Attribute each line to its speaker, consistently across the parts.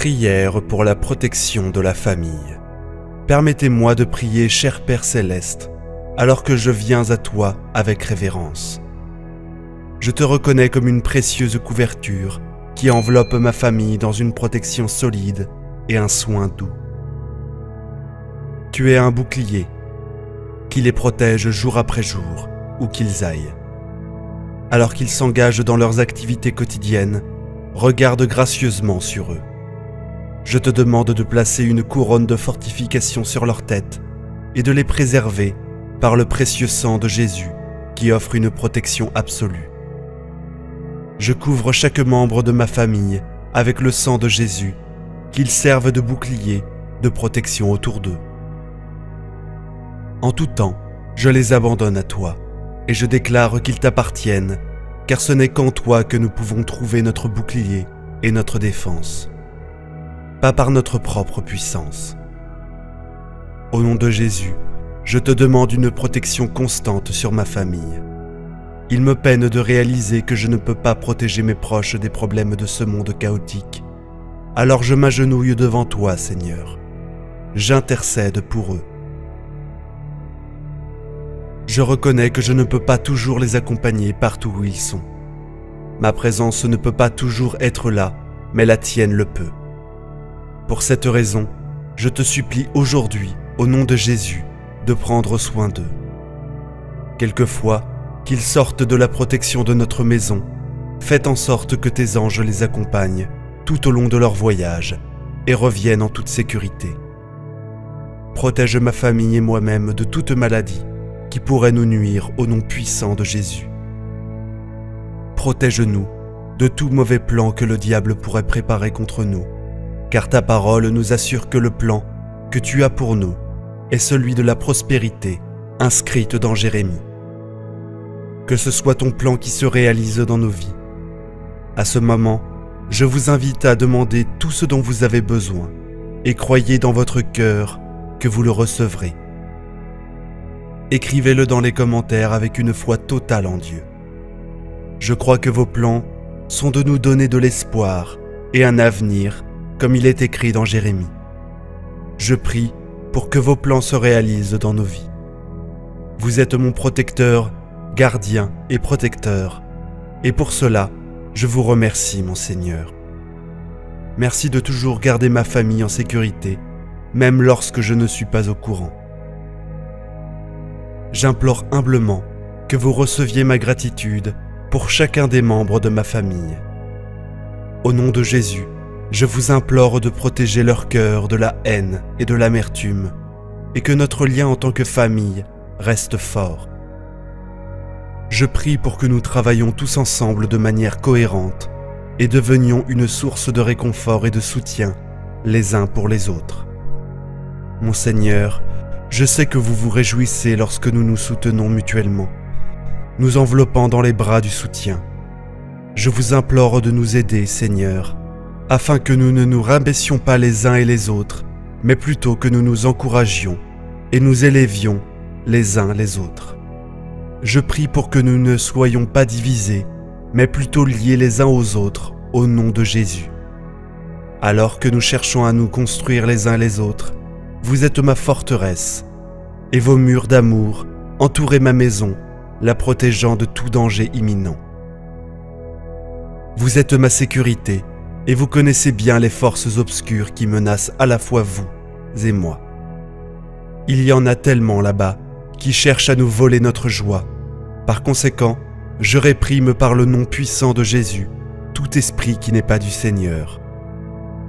Speaker 1: Prière pour la protection de la famille. Permettez-moi de prier, cher Père Céleste, alors que je viens à toi avec révérence. Je te reconnais comme une précieuse couverture qui enveloppe ma famille dans une protection solide et un soin doux. Tu es un bouclier qui les protège jour après jour, où qu'ils aillent. Alors qu'ils s'engagent dans leurs activités quotidiennes, regarde gracieusement sur eux. Je te demande de placer une couronne de fortification sur leur tête et de les préserver par le précieux sang de Jésus qui offre une protection absolue. Je couvre chaque membre de ma famille avec le sang de Jésus, qu'ils servent de bouclier, de protection autour d'eux. En tout temps, je les abandonne à toi et je déclare qu'ils t'appartiennent, car ce n'est qu'en toi que nous pouvons trouver notre bouclier et notre défense, pas par notre propre puissance. Au nom de Jésus, je te demande une protection constante sur ma famille. Il me peine de réaliser que je ne peux pas protéger mes proches des problèmes de ce monde chaotique. Alors je m'agenouille devant toi, Seigneur. J'intercède pour eux. Je reconnais que je ne peux pas toujours les accompagner partout où ils sont. Ma présence ne peut pas toujours être là, mais la tienne le peut. Pour cette raison, je te supplie aujourd'hui, au nom de Jésus, de prendre soin d'eux. Quelquefois, qu'ils sortent de la protection de notre maison, faites en sorte que tes anges les accompagnent tout au long de leur voyage et reviennent en toute sécurité. Protège ma famille et moi-même de toute maladie qui pourrait nous nuire au nom puissant de Jésus. Protège-nous de tout mauvais plan que le diable pourrait préparer contre nous, car ta parole nous assure que le plan que tu as pour nous est celui de la prospérité inscrite dans Jérémie. Que ce soit ton plan qui se réalise dans nos vies. À ce moment, je vous invite à demander tout ce dont vous avez besoin et croyez dans votre cœur que vous le recevrez. Écrivez-le dans les commentaires avec une foi totale en Dieu. Je crois que vos plans sont de nous donner de l'espoir et un avenir, comme il est écrit dans Jérémie. Je prie pour que vos plans se réalisent dans nos vies. Vous êtes mon protecteur, gardien et protecteur, et pour cela, je vous remercie, mon Seigneur. Merci de toujours garder ma famille en sécurité, même lorsque je ne suis pas au courant. J'implore humblement que vous receviez ma gratitude pour chacun des membres de ma famille. Au nom de Jésus, je vous implore de protéger leur cœur de la haine et de l'amertume, et que notre lien en tant que famille reste fort. Je prie pour que nous travaillions tous ensemble de manière cohérente et devenions une source de réconfort et de soutien les uns pour les autres. Mon Seigneur, je sais que vous vous réjouissez lorsque nous nous soutenons mutuellement, nous enveloppant dans les bras du soutien. Je vous implore de nous aider, Seigneur, afin que nous ne nous rabaissions pas les uns et les autres, mais plutôt que nous nous encouragions et nous élevions les uns les autres. Je prie pour que nous ne soyons pas divisés, mais plutôt liés les uns aux autres au nom de Jésus. Alors que nous cherchons à nous construire les uns les autres, vous êtes ma forteresse, et vos murs d'amour entourez ma maison, la protégeant de tout danger imminent. Vous êtes ma sécurité, et vous connaissez bien les forces obscures qui menacent à la fois vous et moi. Il y en a tellement là-bas qui cherchent à nous voler notre joie. Par conséquent, je réprime par le nom puissant de Jésus tout esprit qui n'est pas du Seigneur.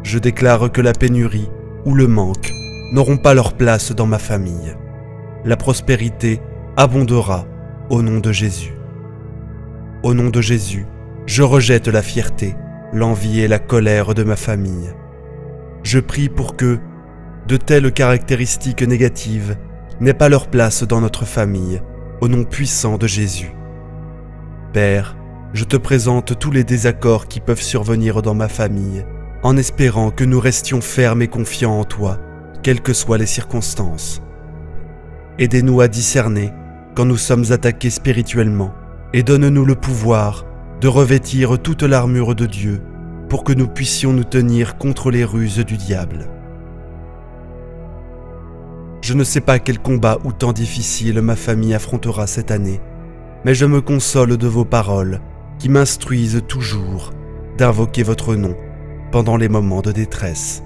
Speaker 1: Je déclare que la pénurie ou le manque n'auront pas leur place dans ma famille. La prospérité abondera au nom de Jésus. Au nom de Jésus, je rejette la fierté, l'envie et la colère de ma famille. Je prie pour que de telles caractéristiques négatives n'aient pas leur place dans notre famille, au nom puissant de Jésus. Père, je te présente tous les désaccords qui peuvent survenir dans ma famille, en espérant que nous restions fermes et confiants en toi, quelles que soient les circonstances. Aidez-nous à discerner quand nous sommes attaqués spirituellement, et donne-nous le pouvoir de revêtir toute l'armure de Dieu pour que nous puissions nous tenir contre les ruses du diable. Je ne sais pas quel combat ou temps difficile ma famille affrontera cette année, mais je me console de vos paroles qui m'instruisent toujours d'invoquer votre nom pendant les moments de détresse.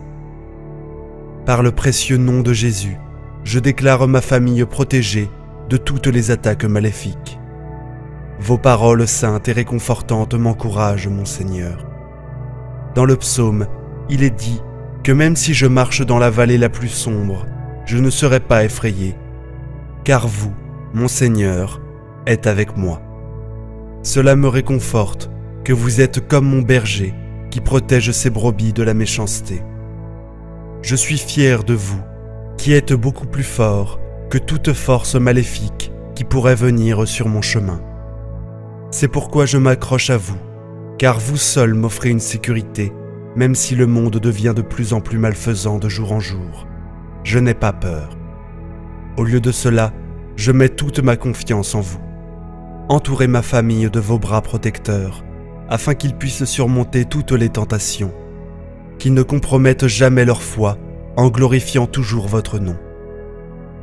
Speaker 1: Par le précieux nom de Jésus, je déclare ma famille protégée de toutes les attaques maléfiques. Vos paroles saintes et réconfortantes m'encouragent, mon Seigneur. Dans le psaume, il est dit que même si je marche dans la vallée la plus sombre, je ne serai pas effrayé, car vous, mon Seigneur, êtes avec moi. Cela me réconforte que vous êtes comme mon berger qui protège ses brebis de la méchanceté. Je suis fier de vous, qui êtes beaucoup plus fort que toute force maléfique qui pourrait venir sur mon chemin. C'est pourquoi je m'accroche à vous, car vous seul m'offrez une sécurité, même si le monde devient de plus en plus malfaisant de jour en jour. Je n'ai pas peur. Au lieu de cela, je mets toute ma confiance en vous. Entourez ma famille de vos bras protecteurs, afin qu'ils puissent surmonter toutes les tentations, qu'ils ne compromettent jamais leur foi en glorifiant toujours votre nom.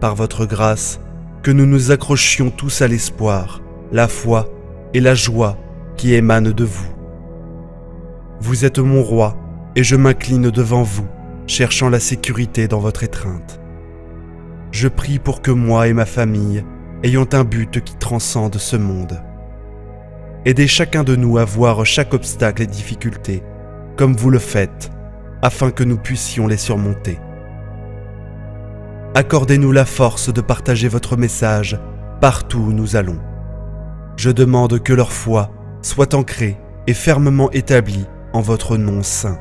Speaker 1: Par votre grâce, que nous nous accrochions tous à l'espoir, la foi et la joie qui émanent de vous. Vous êtes mon roi, et je m'incline devant vous, cherchant la sécurité dans votre étreinte. Je prie pour que moi et ma famille ayons un but qui transcende ce monde. Aidez chacun de nous à voir chaque obstacle et difficulté, comme vous le faites, afin que nous puissions les surmonter. Accordez-nous la force de partager votre message partout où nous allons. Je demande que leur foi soit ancrée et fermement établie en votre nom saint.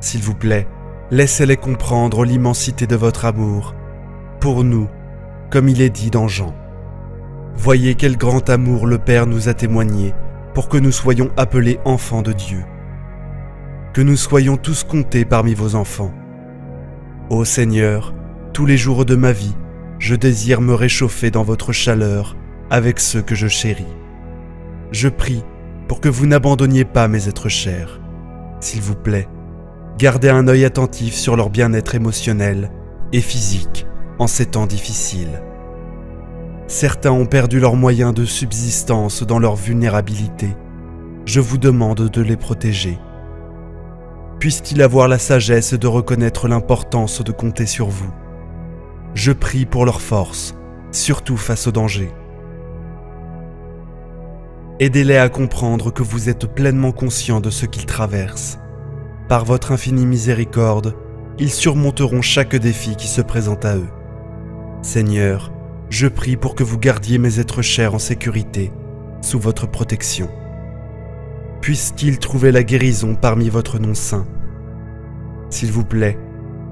Speaker 1: S'il vous plaît, laissez-les comprendre l'immensité de votre amour pour nous, comme il est dit dans Jean. Voyez quel grand amour le Père nous a témoigné pour que nous soyons appelés enfants de Dieu. Que nous soyons tous comptés parmi vos enfants. Ô Seigneur, tous les jours de ma vie, je désire me réchauffer dans votre chaleur avec ceux que je chéris. Je prie pour que vous n'abandonniez pas mes êtres chers. S'il vous plaît, gardez un œil attentif sur leur bien-être émotionnel et physique en ces temps difficiles. Certains ont perdu leurs moyens de subsistance dans leur vulnérabilité. Je vous demande de les protéger. Puissent-ils avoir la sagesse de reconnaître l'importance de compter sur vous. Je prie pour leur force, surtout face au danger. Aidez-les à comprendre que vous êtes pleinement conscients de ce qu'ils traversent. Par votre infinie miséricorde, ils surmonteront chaque défi qui se présente à eux. Seigneur, je prie pour que vous gardiez mes êtres chers en sécurité, sous votre protection. Puissent-ils trouver la guérison parmi votre nom saint. S'il vous plaît,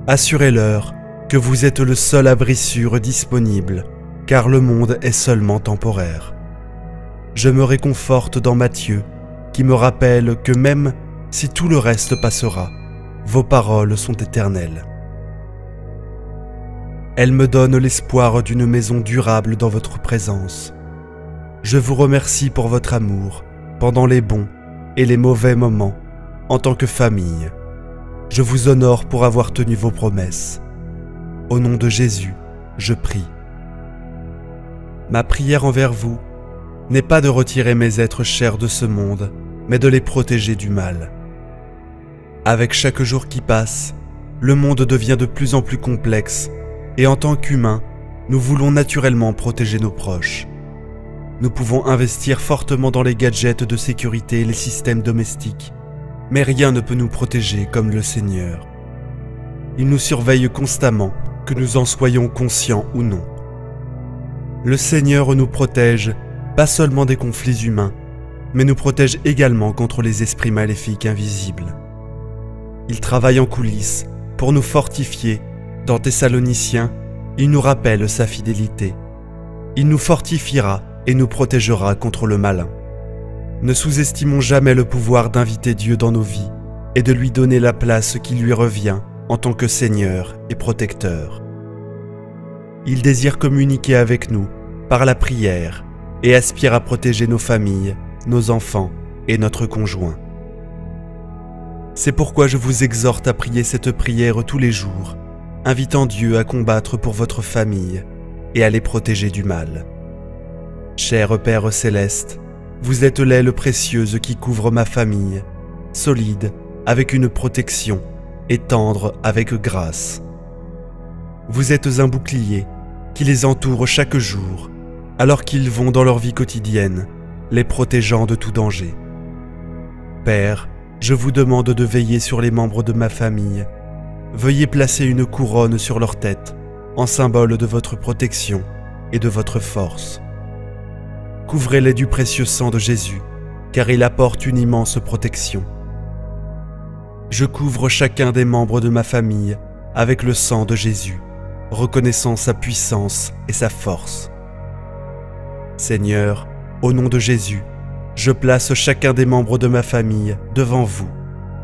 Speaker 1: assurez-leur que vous êtes le seul abri sûr disponible, car le monde est seulement temporaire. Je me réconforte dans Matthieu, qui me rappelle que même si tout le reste passera, vos paroles sont éternelles. Elles me donnent l'espoir d'une maison durable dans votre présence. Je vous remercie pour votre amour, pendant les bons et les mauvais moments, en tant que famille. Je vous honore pour avoir tenu vos promesses. Au nom de Jésus, je prie. Ma prière envers vous n'est pas de retirer mes êtres chers de ce monde, mais de les protéger du mal. Avec chaque jour qui passe, le monde devient de plus en plus complexe, et en tant qu'humains, nous voulons naturellement protéger nos proches. Nous pouvons investir fortement dans les gadgets de sécurité et les systèmes domestiques, mais rien ne peut nous protéger comme le Seigneur. Il nous surveille constamment, que nous en soyons conscients ou non. Le Seigneur nous protège, pas seulement des conflits humains, mais nous protège également contre les esprits maléfiques invisibles. Il travaille en coulisses pour nous fortifier. Dans Thessaloniciens, il nous rappelle sa fidélité. Il nous fortifiera et nous protégera contre le malin. Ne sous-estimons jamais le pouvoir d'inviter Dieu dans nos vies et de lui donner la place qui lui revient en tant que Seigneur et protecteur. Il désire communiquer avec nous par la prière et aspire à protéger nos familles, nos enfants et notre conjoint. C'est pourquoi je vous exhorte à prier cette prière tous les jours, invitant Dieu à combattre pour votre famille et à les protéger du mal. Cher Père céleste, vous êtes l'aile précieuse qui couvre ma famille, solide avec une protection et tendre avec grâce. Vous êtes un bouclier qui les entoure chaque jour, alors qu'ils vont dans leur vie quotidienne, les protégeant de tout danger. Père, je vous demande de veiller sur les membres de ma famille. Veuillez placer une couronne sur leur tête, en symbole de votre protection et de votre force. Couvrez-les du précieux sang de Jésus, car il apporte une immense protection. Je couvre chacun des membres de ma famille avec le sang de Jésus, reconnaissant sa puissance et sa force. Seigneur, au nom de Jésus, je place chacun des membres de ma famille devant vous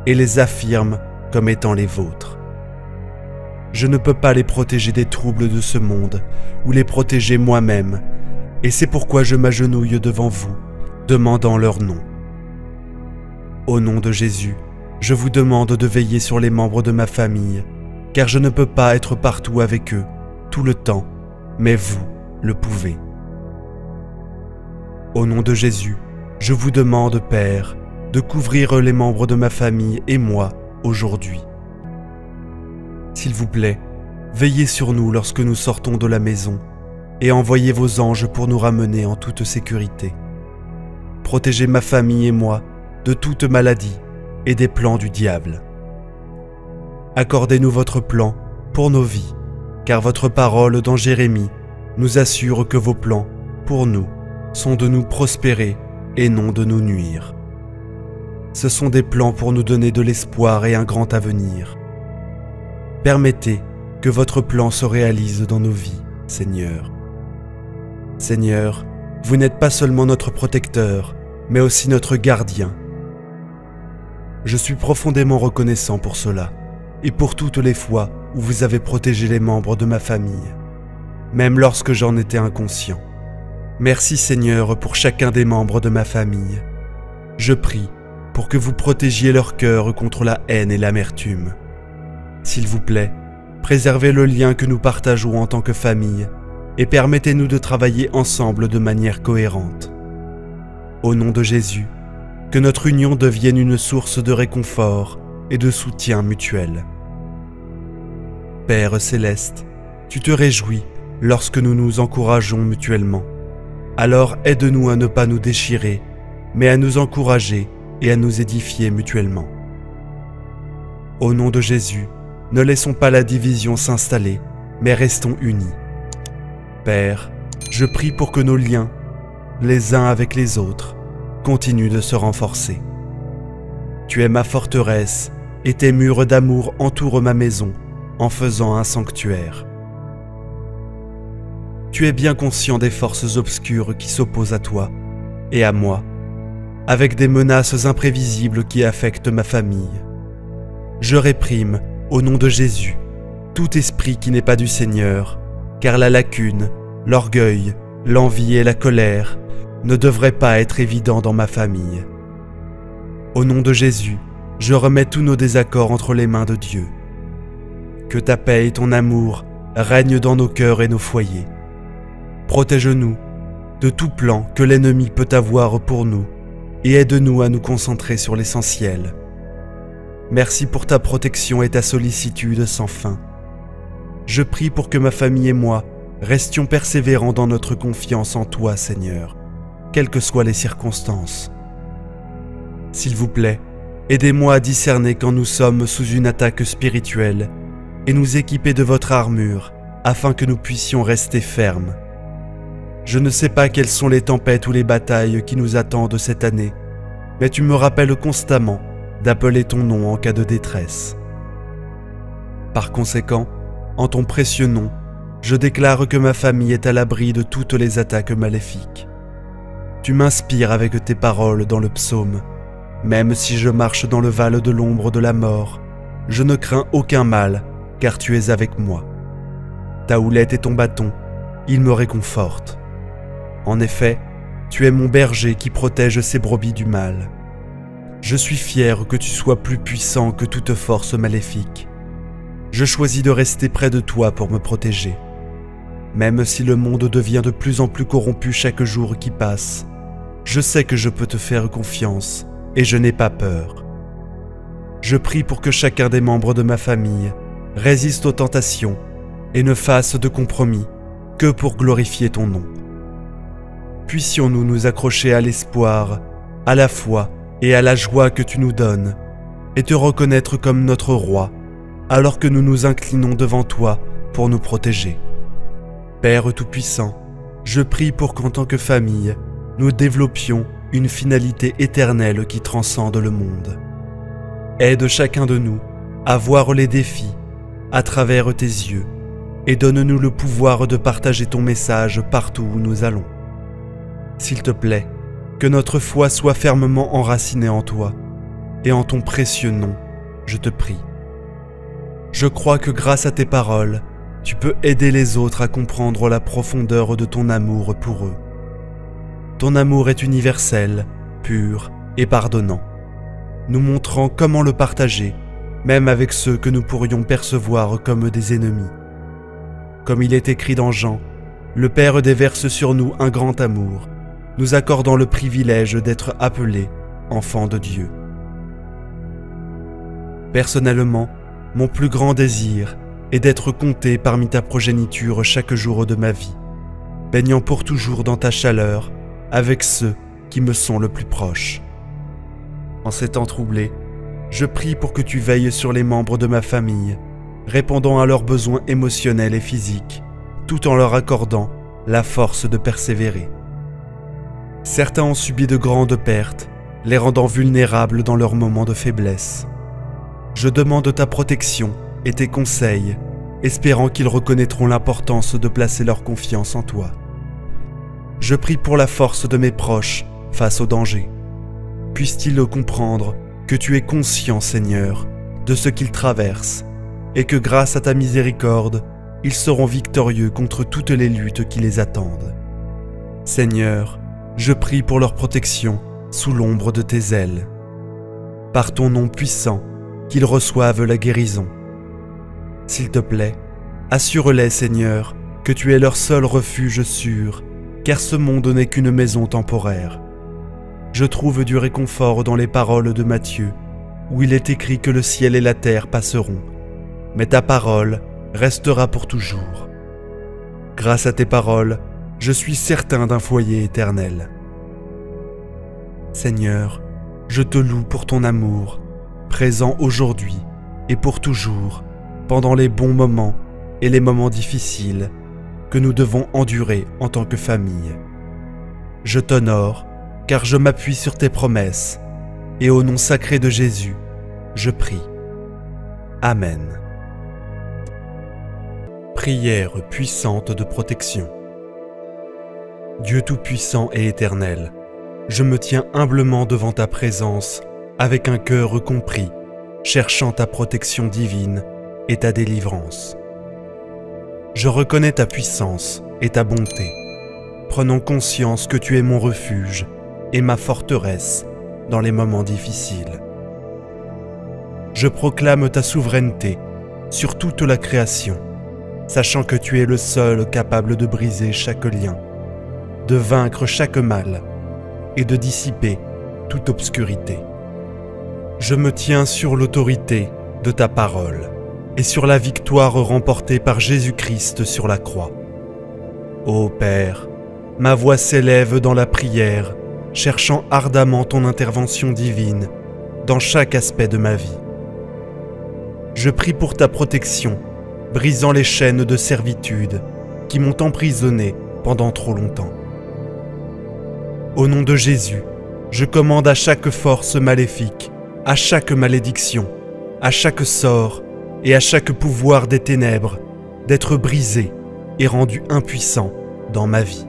Speaker 1: et les affirme comme étant les vôtres. Je ne peux pas les protéger des troubles de ce monde ou les protéger moi-même, et c'est pourquoi je m'agenouille devant vous, demandant leur nom. Au nom de Jésus, je vous demande de veiller sur les membres de ma famille, car je ne peux pas être partout avec eux, tout le temps, mais vous le pouvez. Au nom de Jésus, je vous demande, Père, de couvrir les membres de ma famille et moi aujourd'hui. S'il vous plaît, veillez sur nous lorsque nous sortons de la maison et envoyez vos anges pour nous ramener en toute sécurité. Protégez ma famille et moi de toute maladie et des plans du diable. Accordez-nous votre plan pour nos vies, car votre parole dans Jérémie nous assure que vos plans, pour nous, sont de nous prospérer et non de nous nuire. Ce sont des plans pour nous donner de l'espoir et un grand avenir. Permettez que votre plan se réalise dans nos vies, Seigneur. Seigneur, vous n'êtes pas seulement notre protecteur, mais aussi notre gardien. Je suis profondément reconnaissant pour cela, et pour toutes les fois où vous avez protégé les membres de ma famille, même lorsque j'en étais inconscient. Merci Seigneur pour chacun des membres de ma famille. Je prie pour que vous protégiez leur cœur contre la haine et l'amertume. S'il vous plaît, préservez le lien que nous partageons en tant que famille et permettez-nous de travailler ensemble de manière cohérente. Au nom de Jésus, que notre union devienne une source de réconfort et de soutien mutuel. Père céleste, tu te réjouis lorsque nous nous encourageons mutuellement. Alors aide-nous à ne pas nous déchirer, mais à nous encourager et à nous édifier mutuellement. Au nom de Jésus, ne laissons pas la division s'installer, mais restons unis. Père, je prie pour que nos liens, les uns avec les autres, continuent de se renforcer. Tu es ma forteresse, et tes murs d'amour entourent ma maison, en faisant un sanctuaire. Tu es bien conscient des forces obscures qui s'opposent à toi et à moi, avec des menaces imprévisibles qui affectent ma famille. Je réprime, au nom de Jésus, tout esprit qui n'est pas du Seigneur, car la lacune, l'orgueil, l'envie et la colère ne devraient pas être évidents dans ma famille. Au nom de Jésus, je remets tous nos désaccords entre les mains de Dieu. Que ta paix et ton amour règnent dans nos cœurs et nos foyers. Protège-nous de tout plan que l'ennemi peut avoir pour nous et aide-nous à nous concentrer sur l'essentiel. Merci pour ta protection et ta sollicitude sans fin. Je prie pour que ma famille et moi restions persévérants dans notre confiance en toi, Seigneur, quelles que soient les circonstances. S'il vous plaît, aidez-moi à discerner quand nous sommes sous une attaque spirituelle et nous équiper de votre armure afin que nous puissions rester fermes. Je ne sais pas quelles sont les tempêtes ou les batailles qui nous attendent cette année, mais tu me rappelles constamment d'appeler ton nom en cas de détresse. Par conséquent, en ton précieux nom, je déclare que ma famille est à l'abri de toutes les attaques maléfiques. Tu m'inspires avec tes paroles dans le psaume. Même si je marche dans le val de l'ombre de la mort, je ne crains aucun mal, car tu es avec moi. Ta houlette et ton bâton, ils me réconfortent. En effet, tu es mon berger qui protège ses brebis du mal. Je suis fier que tu sois plus puissant que toute force maléfique. Je choisis de rester près de toi pour me protéger. Même si le monde devient de plus en plus corrompu chaque jour qui passe, je sais que je peux te faire confiance et je n'ai pas peur. Je prie pour que chacun des membres de ma famille résiste aux tentations et ne fasse de compromis que pour glorifier ton nom. Puissions-nous nous accrocher à l'espoir, à la foi et à la joie que tu nous donnes, et te reconnaître comme notre roi, alors que nous nous inclinons devant toi pour nous protéger. Père Tout-Puissant, je prie pour qu'en tant que famille, nous développions une finalité éternelle qui transcende le monde. Aide chacun de nous à voir les défis à travers tes yeux et donne-nous le pouvoir de partager ton message partout où nous allons. S'il te plaît, que notre foi soit fermement enracinée en toi, et en ton précieux nom, je te prie. Je crois que grâce à tes paroles, tu peux aider les autres à comprendre la profondeur de ton amour pour eux. Ton amour est universel, pur et pardonnant, nous montrant comment le partager, même avec ceux que nous pourrions percevoir comme des ennemis. Comme il est écrit dans Jean, le Père déverse sur nous un grand amour, nous accordant le privilège d'être appelés enfants de Dieu. Personnellement, mon plus grand désir est d'être compté parmi ta progéniture chaque jour de ma vie, baignant pour toujours dans ta chaleur avec ceux qui me sont le plus proches. En ces temps troublés, je prie pour que tu veilles sur les membres de ma famille, répondant à leurs besoins émotionnels et physiques, tout en leur accordant la force de persévérer. Certains ont subi de grandes pertes, les rendant vulnérables dans leurs moments de faiblesse. Je demande ta protection et tes conseils, espérant qu'ils reconnaîtront l'importance de placer leur confiance en toi. Je prie pour la force de mes proches face au danger. Puissent-ils comprendre que tu es conscient, Seigneur, de ce qu'ils traversent, et que grâce à ta miséricorde, ils seront victorieux contre toutes les luttes qui les attendent. Seigneur, je prie pour leur protection sous l'ombre de tes ailes. Par ton nom puissant, qu'ils reçoivent la guérison. S'il te plaît, assure-les, Seigneur, que tu es leur seul refuge sûr, car ce monde n'est qu'une maison temporaire. Je trouve du réconfort dans les paroles de Matthieu, où il est écrit que le ciel et la terre passeront, mais ta parole restera pour toujours. Grâce à tes paroles, je suis certain d'un foyer éternel. Seigneur, je te loue pour ton amour, présent aujourd'hui et pour toujours, pendant les bons moments et les moments difficiles que nous devons endurer en tant que famille. Je t'honore, car je m'appuie sur tes promesses, et au nom sacré de Jésus, je prie. Amen. Prière puissante de protection. Dieu Tout-Puissant et éternel, je me tiens humblement devant ta présence avec un cœur compris, cherchant ta protection divine et ta délivrance. Je reconnais ta puissance et ta bonté, prenant conscience que tu es mon refuge et ma forteresse dans les moments difficiles. Je proclame ta souveraineté sur toute la création, sachant que tu es le seul capable de briser chaque lien, de vaincre chaque mal et de dissiper toute obscurité. Je me tiens sur l'autorité de ta parole et sur la victoire remportée par Jésus-Christ sur la croix. Ô Père, ma voix s'élève dans la prière, cherchant ardemment ton intervention divine dans chaque aspect de ma vie. Je prie pour ta protection, brisant les chaînes de servitude qui m'ont emprisonné pendant trop longtemps. Au nom de Jésus, je commande à chaque force maléfique, à chaque malédiction, à chaque sort et à chaque pouvoir des ténèbres d'être brisé et rendu impuissant dans ma vie.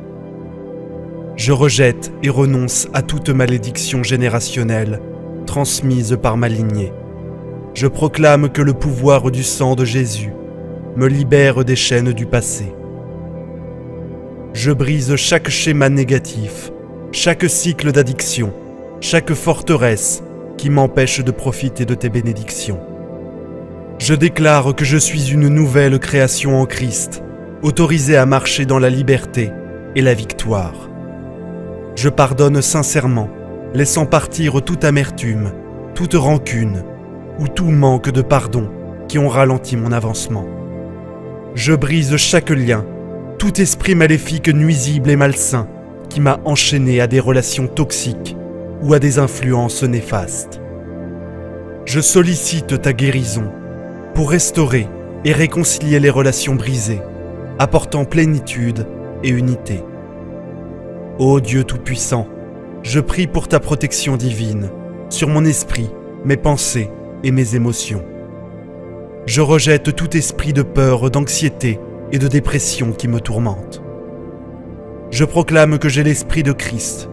Speaker 1: Je rejette et renonce à toute malédiction générationnelle transmise par ma lignée. Je proclame que le pouvoir du sang de Jésus me libère des chaînes du passé. Je brise chaque schéma négatif, chaque cycle d'addiction, chaque forteresse qui m'empêchent de profiter de tes bénédictions. Je déclare que je suis une nouvelle création en Christ, autorisée à marcher dans la liberté et la victoire. Je pardonne sincèrement, laissant partir toute amertume, toute rancune ou tout manque de pardon qui ont ralenti mon avancement. Je brise chaque lien, tout esprit maléfique nuisible et malsain qui m'a enchaîné à des relations toxiques ou à des influences néfastes. Je sollicite ta guérison pour restaurer et réconcilier les relations brisées, apportant plénitude et unité. Ô Dieu Tout-Puissant, je prie pour ta protection divine sur mon esprit, mes pensées et mes émotions. Je rejette tout esprit de peur, d'anxiété et de dépression qui me tourmente. Je proclame que j'ai l'esprit de Christ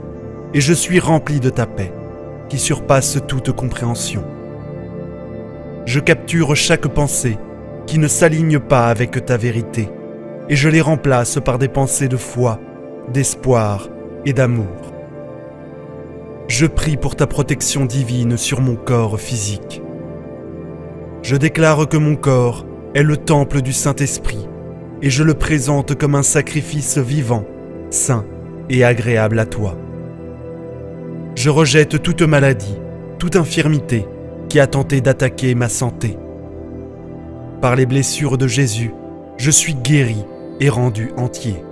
Speaker 1: et je suis rempli de ta paix, qui surpasse toute compréhension. Je capture chaque pensée qui ne s'aligne pas avec ta vérité et je les remplace par des pensées de foi, d'espoir et d'amour. Je prie pour ta protection divine sur mon corps physique. Je déclare que mon corps est le temple du Saint-Esprit et je le présente comme un sacrifice vivant, saint et agréable à toi. Je rejette toute maladie, toute infirmité qui a tenté d'attaquer ma santé. Par les blessures de Jésus, je suis guéri et rendu entier.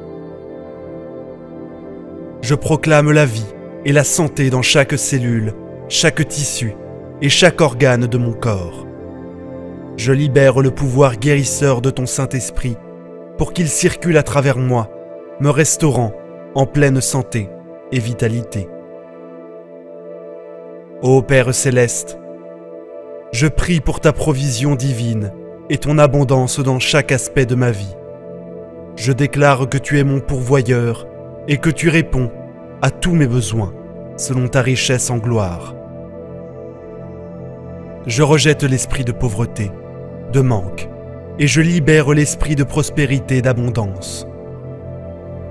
Speaker 1: Je proclame la vie et la santé dans chaque cellule, chaque tissu et chaque organe de mon corps. Je libère le pouvoir guérisseur de ton Saint-Esprit pour qu'il circule à travers moi, me restaurant en pleine santé et vitalité. Ô Père céleste, je prie pour ta provision divine et ton abondance dans chaque aspect de ma vie. Je déclare que tu es mon pourvoyeur et que tu réponds à tous mes besoins selon ta richesse en gloire. Je rejette l'esprit de pauvreté, de manque, et je libère l'esprit de prospérité et d'abondance.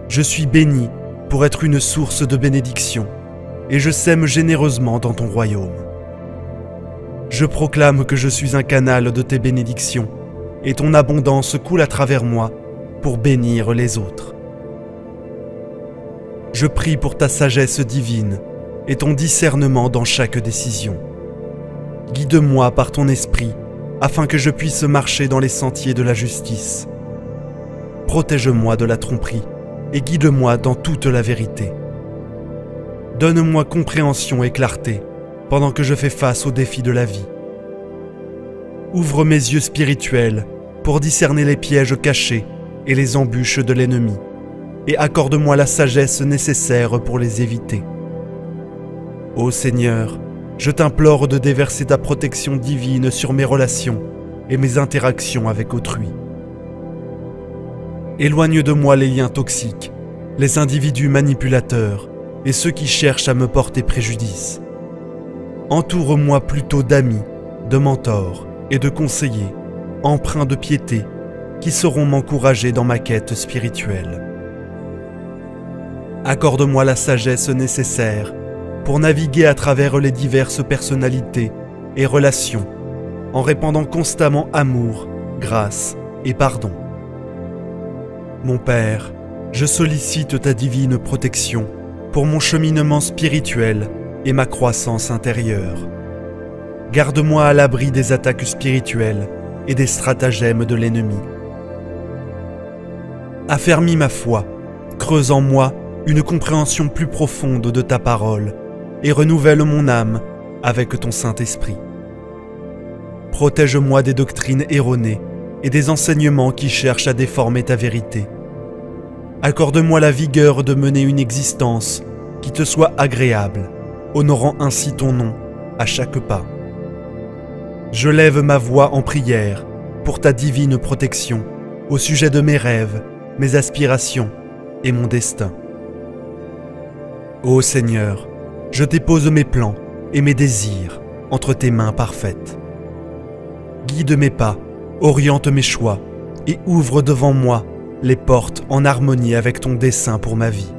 Speaker 1: Je suis béni pour être une source de bénédiction, et je sème généreusement dans ton royaume. Je proclame que je suis un canal de tes bénédictions, et ton abondance coule à travers moi pour bénir les autres. Je prie pour ta sagesse divine et ton discernement dans chaque décision. Guide-moi par ton esprit, afin que je puisse marcher dans les sentiers de la justice. Protège-moi de la tromperie et guide-moi dans toute la vérité. Donne-moi compréhension et clarté pendant que je fais face aux défis de la vie. Ouvre mes yeux spirituels pour discerner les pièges cachés et les embûches de l'ennemi, et accorde-moi la sagesse nécessaire pour les éviter. Ô Seigneur, je t'implore de déverser ta protection divine sur mes relations et mes interactions avec autrui. Éloigne de moi les liens toxiques, les individus manipulateurs et ceux qui cherchent à me porter préjudice. Entoure-moi plutôt d'amis, de mentors et de conseillers, empreints de piété, qui sauront m'encourager dans ma quête spirituelle. Accorde-moi la sagesse nécessaire pour naviguer à travers les diverses personnalités et relations, en répandant constamment amour, grâce et pardon. Mon Père, je sollicite ta divine protection pour mon cheminement spirituel et ma croissance intérieure. Garde-moi à l'abri des attaques spirituelles et des stratagèmes de l'ennemi. Affermis ma foi, creuse en moi une compréhension plus profonde de ta parole et renouvelle mon âme avec ton Saint-Esprit. Protège-moi des doctrines erronées et des enseignements qui cherchent à déformer ta vérité. Accorde-moi la vigueur de mener une existence qui te soit agréable, honorant ainsi ton nom à chaque pas. Je lève ma voix en prière pour ta divine protection au sujet de mes rêves, mes aspirations et mon destin. Ô Seigneur, je dépose mes plans et mes désirs entre tes mains parfaites. Guide mes pas, oriente mes choix et ouvre devant moi les portes en harmonie avec ton dessein pour ma vie.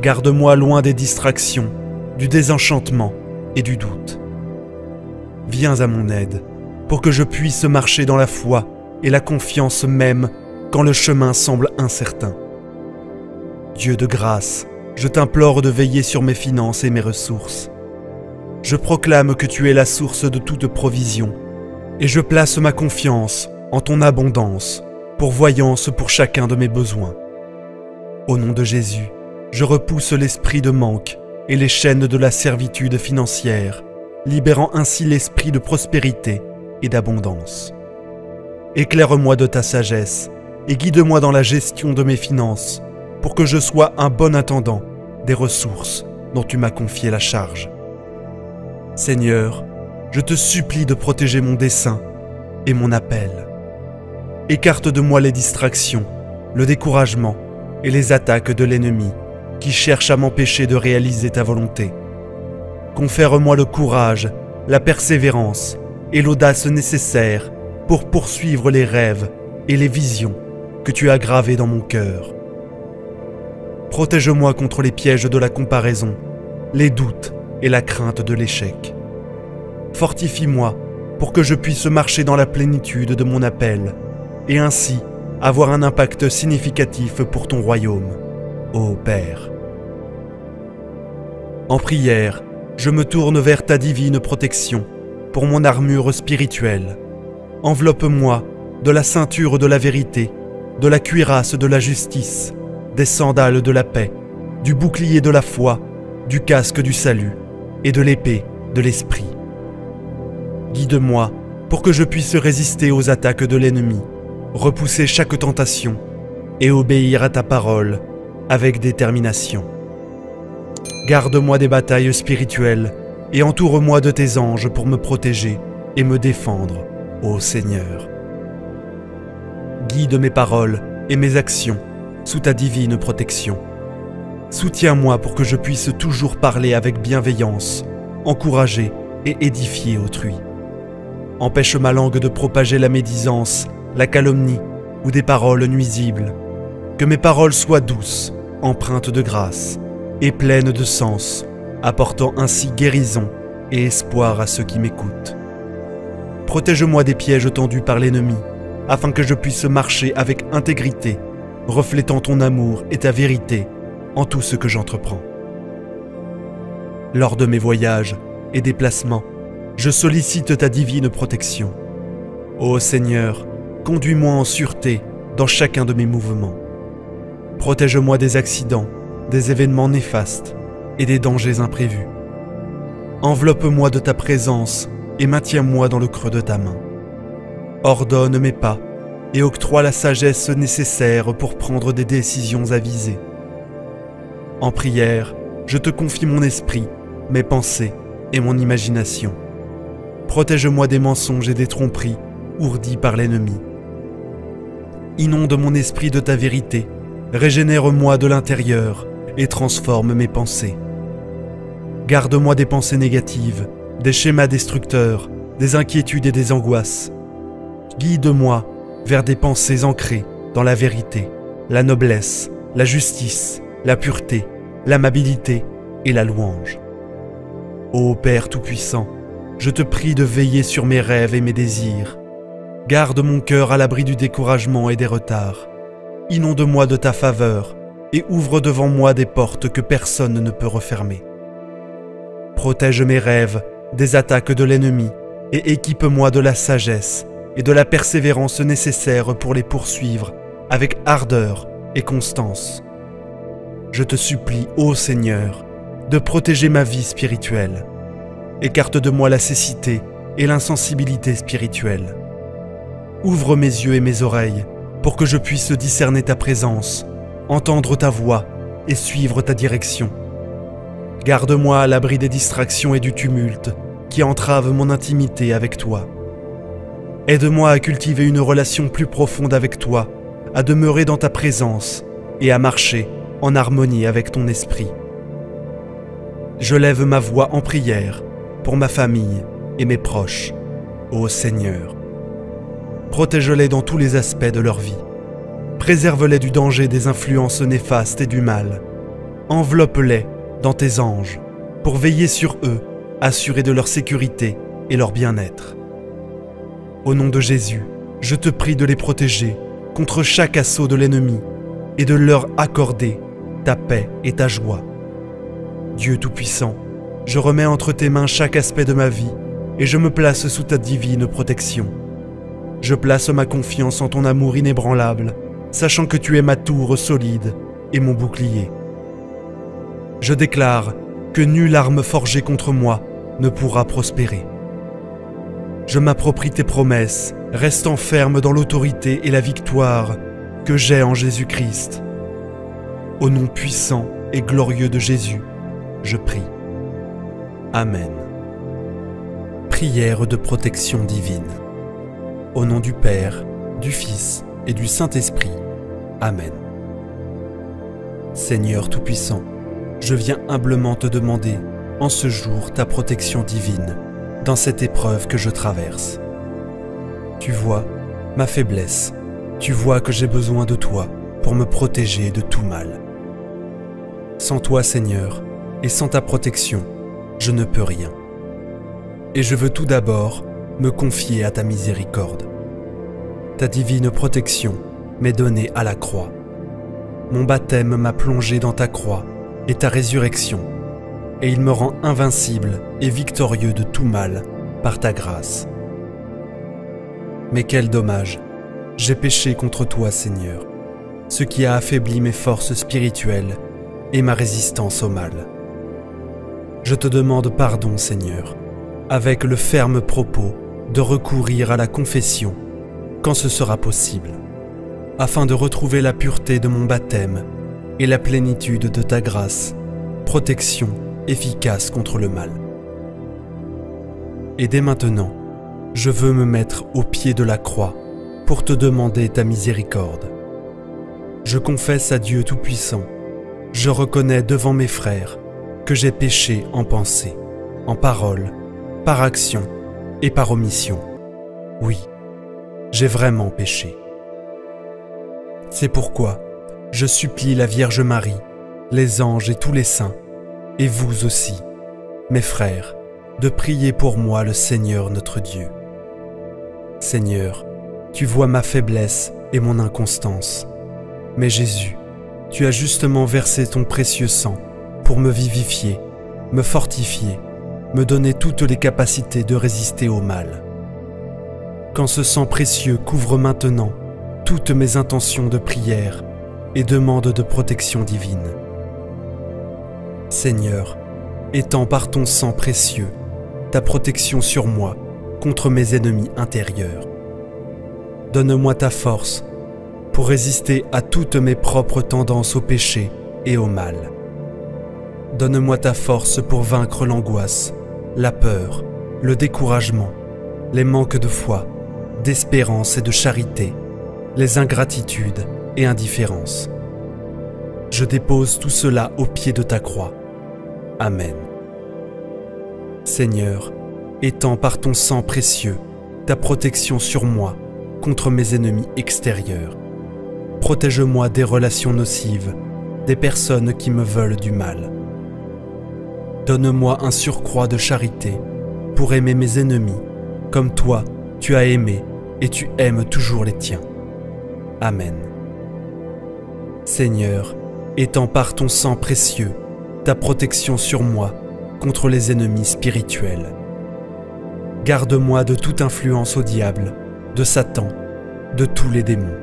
Speaker 1: Garde-moi loin des distractions, du désenchantement et du doute. Viens à mon aide, pour que je puisse marcher dans la foi et la confiance même quand le chemin semble incertain. Dieu de grâce, je t'implore de veiller sur mes finances et mes ressources. Je proclame que tu es la source de toute provision, et je place ma confiance en ton abondance, pourvoyance pour chacun de mes besoins. Au nom de Jésus, je repousse l'esprit de manque et les chaînes de la servitude financière, libérant ainsi l'esprit de prospérité et d'abondance. Éclaire-moi de ta sagesse et guide-moi dans la gestion de mes finances pour que je sois un bon intendant des ressources dont tu m'as confié la charge. Seigneur, je te supplie de protéger mon dessein et mon appel. Écarte de moi les distractions, le découragement et les attaques de l'ennemi qui cherche à m'empêcher de réaliser ta volonté. Confère-moi le courage, la persévérance et l'audace nécessaires pour poursuivre les rêves et les visions que tu as gravés dans mon cœur. Protège-moi contre les pièges de la comparaison, les doutes et la crainte de l'échec. Fortifie-moi pour que je puisse marcher dans la plénitude de mon appel et ainsi avoir un impact significatif pour ton royaume, ô Père. En prière, je me tourne vers ta divine protection pour mon armure spirituelle. Enveloppe-moi de la ceinture de la vérité, de la cuirasse de la justice, des sandales de la paix, du bouclier de la foi, du casque du salut et de l'épée de l'esprit. Guide-moi pour que je puisse résister aux attaques de l'ennemi, repousser chaque tentation et obéir à ta parole avec détermination. Garde-moi des batailles spirituelles et entoure-moi de tes anges pour me protéger et me défendre, ô Seigneur. Guide mes paroles et mes actions sous ta divine protection. Soutiens-moi pour que je puisse toujours parler avec bienveillance, encourager et édifier autrui. Empêche ma langue de propager la médisance, la calomnie ou des paroles nuisibles. Que mes paroles soient douces, empreintes de grâce et pleines de sens, apportant ainsi guérison et espoir à ceux qui m'écoutent. Protège-moi des pièges tendus par l'ennemi, afin que je puisse marcher avec intégrité, reflétant ton amour et ta vérité en tout ce que j'entreprends. Lors de mes voyages et déplacements, je sollicite ta divine protection. Ô Seigneur, conduis-moi en sûreté dans chacun de mes mouvements. Protège-moi des accidents, des événements néfastes et des dangers imprévus. Enveloppe-moi de ta présence et maintiens-moi dans le creux de ta main. Ordonne mes pas et octroie la sagesse nécessaire pour prendre des décisions avisées. En prière, je te confie mon esprit, mes pensées et mon imagination. Protège-moi des mensonges et des tromperies ourdis par l'ennemi. Inonde mon esprit de ta vérité, régénère-moi de l'intérieur et transforme mes pensées. Garde-moi des pensées négatives, des schémas destructeurs, des inquiétudes et des angoisses. Guide-moi vers des pensées ancrées dans la vérité, la noblesse, la justice, la pureté, l'amabilité et la louange. Ô Père Tout-Puissant, je te prie de veiller sur mes rêves et mes désirs. Garde mon cœur à l'abri du découragement et des retards. Inonde-moi de ta faveur et ouvre devant moi des portes que personne ne peut refermer. Protège mes rêves des attaques de l'ennemi et équipe-moi de la sagesse et de la persévérance nécessaires pour les poursuivre avec ardeur et constance. Je te supplie, ô Seigneur, de protéger ma vie spirituelle. Écarte de moi la cécité et l'insensibilité spirituelle. Ouvre mes yeux et mes oreilles pour que je puisse discerner ta présence, entendre ta voix et suivre ta direction. Garde-moi à l'abri des distractions et du tumulte qui entravent mon intimité avec toi. Aide-moi à cultiver une relation plus profonde avec toi, à demeurer dans ta présence et à marcher en harmonie avec ton esprit. Je lève ma voix en prière pour ma famille et mes proches, ô Seigneur. Protège-les dans tous les aspects de leur vie. Préserve-les du danger des influences néfastes et du mal. Enveloppe-les dans tes anges pour veiller sur eux assuré de leur sécurité et leur bien-être. Au nom de Jésus, je te prie de les protéger contre chaque assaut de l'ennemi et de leur accorder ta paix et ta joie. Dieu Tout-Puissant, je remets entre tes mains chaque aspect de ma vie et je me place sous ta divine protection. Je place ma confiance en ton amour inébranlable, sachant que tu es ma tour solide et mon bouclier. Je déclare que nulle arme forgée contre moi ne pourra prospérer. Je m'approprie tes promesses, restant ferme dans l'autorité et la victoire que j'ai en Jésus-Christ. Au nom puissant et glorieux de Jésus, je prie. Amen. Prière de protection divine. Au nom du Père, du Fils et du Saint-Esprit. Amen. Seigneur Tout-Puissant, je viens humblement te demander en ce jour ta protection divine dans cette épreuve que je traverse. Tu vois ma faiblesse, tu vois que j'ai besoin de toi pour me protéger de tout mal. Sans toi, Seigneur, et sans ta protection, je ne peux rien. Et je veux tout d'abord me confier à ta miséricorde. Ta divine protection m'est donnée à la croix. Mon baptême m'a plongé dans ta croix et ta résurrection, et il me rend invincible et victorieux de tout mal par ta grâce. Mais quel dommage, j'ai péché contre toi, Seigneur, ce qui a affaibli mes forces spirituelles et ma résistance au mal. Je te demande pardon, Seigneur, avec le ferme propos de recourir à la confession quand ce sera possible, afin de retrouver la pureté de mon baptême et la plénitude de ta grâce, protection efficace contre le mal. Et dès maintenant, je veux me mettre au pied de la croix pour te demander ta miséricorde. Je confesse à Dieu Tout-Puissant, je reconnais devant mes frères que j'ai péché en pensée, en parole, par action et par omission. Oui, j'ai vraiment péché. C'est pourquoi je supplie la Vierge Marie, les anges et tous les saints, et vous aussi, mes frères, de prier pour moi le Seigneur notre Dieu. Seigneur, tu vois ma faiblesse et mon inconstance, mais Jésus, tu as justement versé ton précieux sang pour me vivifier, me fortifier, me donner toutes les capacités de résister au mal. Quand ce sang précieux couvre maintenant toutes mes intentions de prière et demande de protection divine. Seigneur, étends par ton sang précieux ta protection sur moi contre mes ennemis intérieurs. Donne-moi ta force pour résister à toutes mes propres tendances au péché et au mal. Donne-moi ta force pour vaincre l'angoisse, la peur, le découragement, les manques de foi, d'espérance et de charité, les ingratitudes et indifférences. Je dépose tout cela au pied de ta croix. Amen. Seigneur, étends par ton sang précieux ta protection sur moi contre mes ennemis extérieurs. Protège-moi des relations nocives, des personnes qui me veulent du mal. Donne-moi un surcroît de charité pour aimer mes ennemis, comme toi, tu as aimé et tu aimes toujours les tiens. Amen. Seigneur, étends par ton sang précieux ta protection sur moi contre les ennemis spirituels. Garde-moi de toute influence au diable, de Satan, de tous les démons.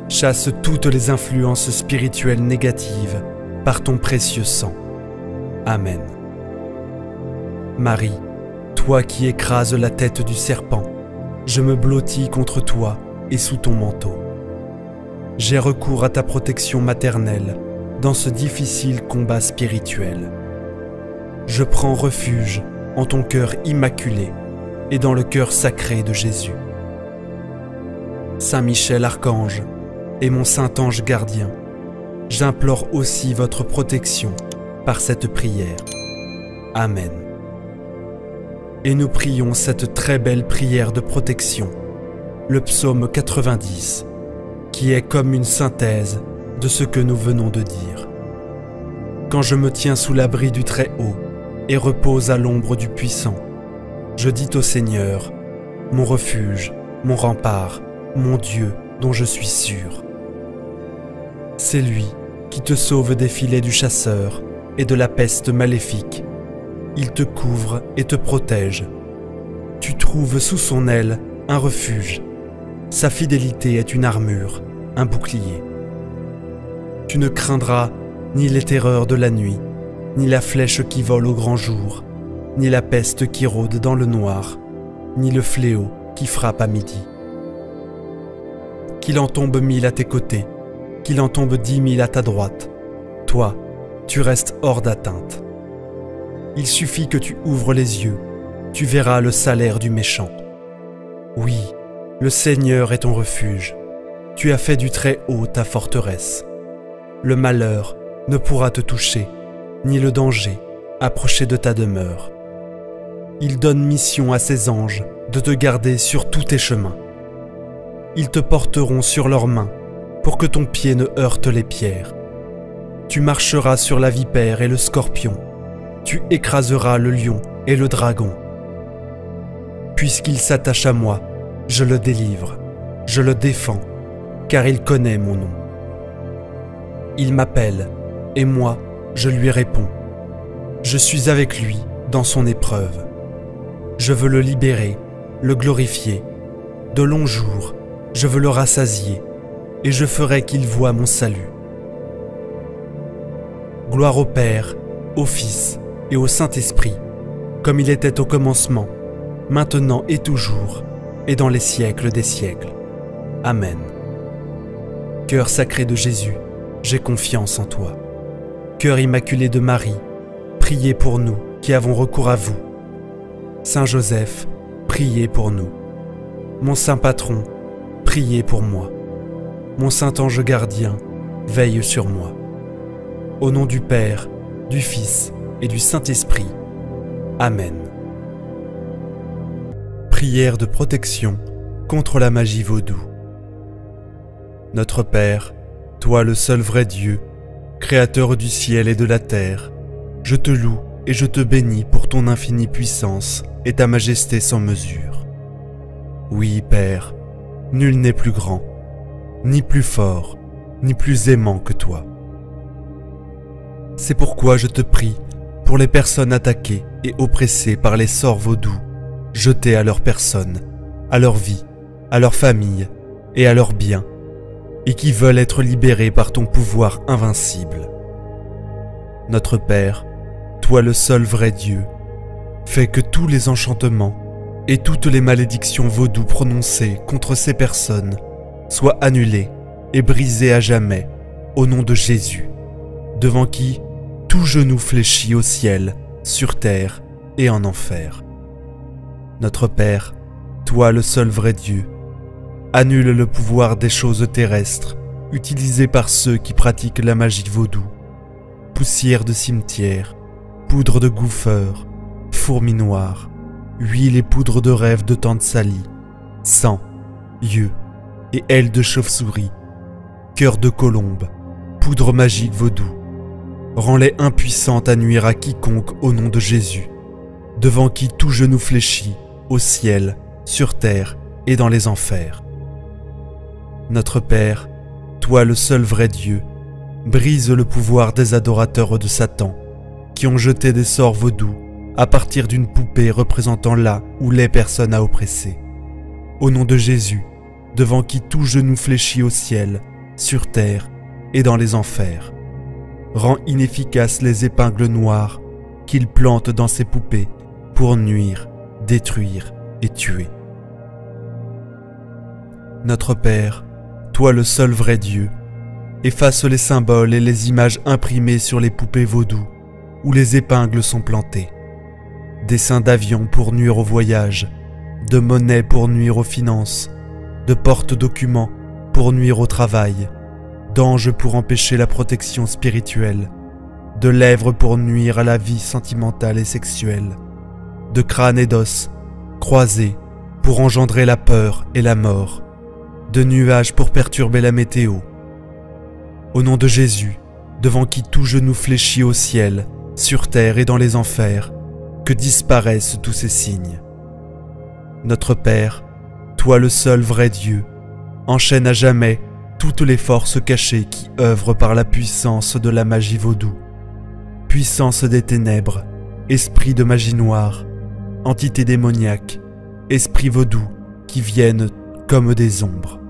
Speaker 1: Chasse toutes les influences spirituelles négatives par ton précieux sang. Amen. Marie, toi qui écrases la tête du serpent, je me blottis contre toi et sous ton manteau. J'ai recours à ta protection maternelle dans ce difficile combat spirituel. Je prends refuge en ton cœur immaculé et dans le cœur sacré de Jésus. Saint Michel Archange et mon saint ange gardien, j'implore aussi votre protection par cette prière. Amen. Et nous prions cette très belle prière de protection, le psaume 90, qui est comme une synthèse de ce que nous venons de dire. Quand je me tiens sous l'abri du Très-Haut, et repose à l'ombre du Puissant. Je dis au Seigneur, mon refuge, mon rempart, mon Dieu dont je suis sûr. C'est lui qui te sauve des filets du chasseur et de la peste maléfique. Il te couvre et te protège. Tu trouves sous son aile un refuge. Sa fidélité est une armure, un bouclier. Tu ne craindras ni les terreurs de la nuit, ni la flèche qui vole au grand jour, ni la peste qui rôde dans le noir, ni le fléau qui frappe à midi. Qu'il en tombe 1000 à tes côtés, qu'il en tombe 10 000 à ta droite, toi, tu restes hors d'atteinte. Il suffit que tu ouvres les yeux, tu verras le salaire du méchant. Oui, le Seigneur est ton refuge, tu as fait du Très-Haut ta forteresse. Le malheur ne pourra te toucher, ni le danger approcher de ta demeure. Il donne mission à ses anges de te garder sur tous tes chemins. Ils te porteront sur leurs mains pour que ton pied ne heurte les pierres. Tu marcheras sur la vipère et le scorpion. Tu écraseras le lion et le dragon. Puisqu'il s'attache à moi, je le délivre, je le défends, car il connaît mon nom. Il m'appelle, et moi, je lui réponds. Je suis avec lui dans son épreuve. Je veux le libérer, le glorifier. De longs jours, je veux le rassasier, et je ferai qu'il voie mon salut. Gloire au Père, au Fils et au Saint-Esprit, comme il était au commencement, maintenant et toujours, et dans les siècles des siècles. Amen. Cœur sacré de Jésus, j'ai confiance en toi. Cœur immaculé de Marie, priez pour nous qui avons recours à vous. Saint Joseph, priez pour nous. Mon saint patron, priez pour moi. Mon saint ange gardien, veille sur moi. Au nom du Père, du Fils et du Saint-Esprit. Amen. Prière de protection contre la magie vaudou. Notre Père, toi le seul vrai Dieu, Créateur du ciel et de la terre, je te loue et je te bénis pour ton infinie puissance et ta majesté sans mesure. Oui, Père, nul n'est plus grand, ni plus fort, ni plus aimant que toi. C'est pourquoi je te prie pour les personnes attaquées et oppressées par les sorts vaudous, jetés à leur personne, à leur vie, à leur famille et à leurs biens, et qui veulent être libérés par ton pouvoir invincible. Notre Père, toi le seul vrai Dieu, fais que tous les enchantements et toutes les malédictions vaudou prononcées contre ces personnes soient annulés et brisés à jamais au nom de Jésus, devant qui tout genou fléchit au ciel, sur terre et en enfer. Notre Père, toi le seul vrai Dieu, annule le pouvoir des choses terrestres utilisées par ceux qui pratiquent la magie vaudou, poussière de cimetière, poudre de gouffeur, fourmis noires, huile et poudre de rêve de tante Sally, sang, yeux et ailes de chauve-souris, cœur de colombe, poudre magique vaudou. Rends-les impuissantes à nuire à quiconque au nom de Jésus, devant qui tout genou fléchit, au ciel, sur terre et dans les enfers. Notre Père, toi le seul vrai Dieu, brise le pouvoir des adorateurs de Satan, qui ont jeté des sorts vaudous à partir d'une poupée représentant là ou les personnes à oppresser. Au nom de Jésus, devant qui tout genou fléchit au ciel, sur terre et dans les enfers. Rends inefficaces les épingles noires qu'ils plantent dans ces poupées pour nuire, détruire et tuer. Notre Père, toi le seul vrai Dieu, efface les symboles et les images imprimées sur les poupées vaudou où les épingles sont plantées. Dessins d'avions pour nuire au voyage, de monnaie pour nuire aux finances, de porte-documents pour nuire au travail, d'anges pour empêcher la protection spirituelle, de lèvres pour nuire à la vie sentimentale et sexuelle, de crâne et d'os croisés pour engendrer la peur et la mort, de nuages pour perturber la météo. Au nom de Jésus, devant qui tout genou fléchit au ciel, sur terre et dans les enfers, que disparaissent tous ces signes. Notre Père, toi le seul vrai Dieu, enchaîne à jamais toutes les forces cachées qui œuvrent par la puissance de la magie vaudou, puissance des ténèbres, esprit de magie noire, entité démoniaque, esprit vaudou qui viennent comme des ombres.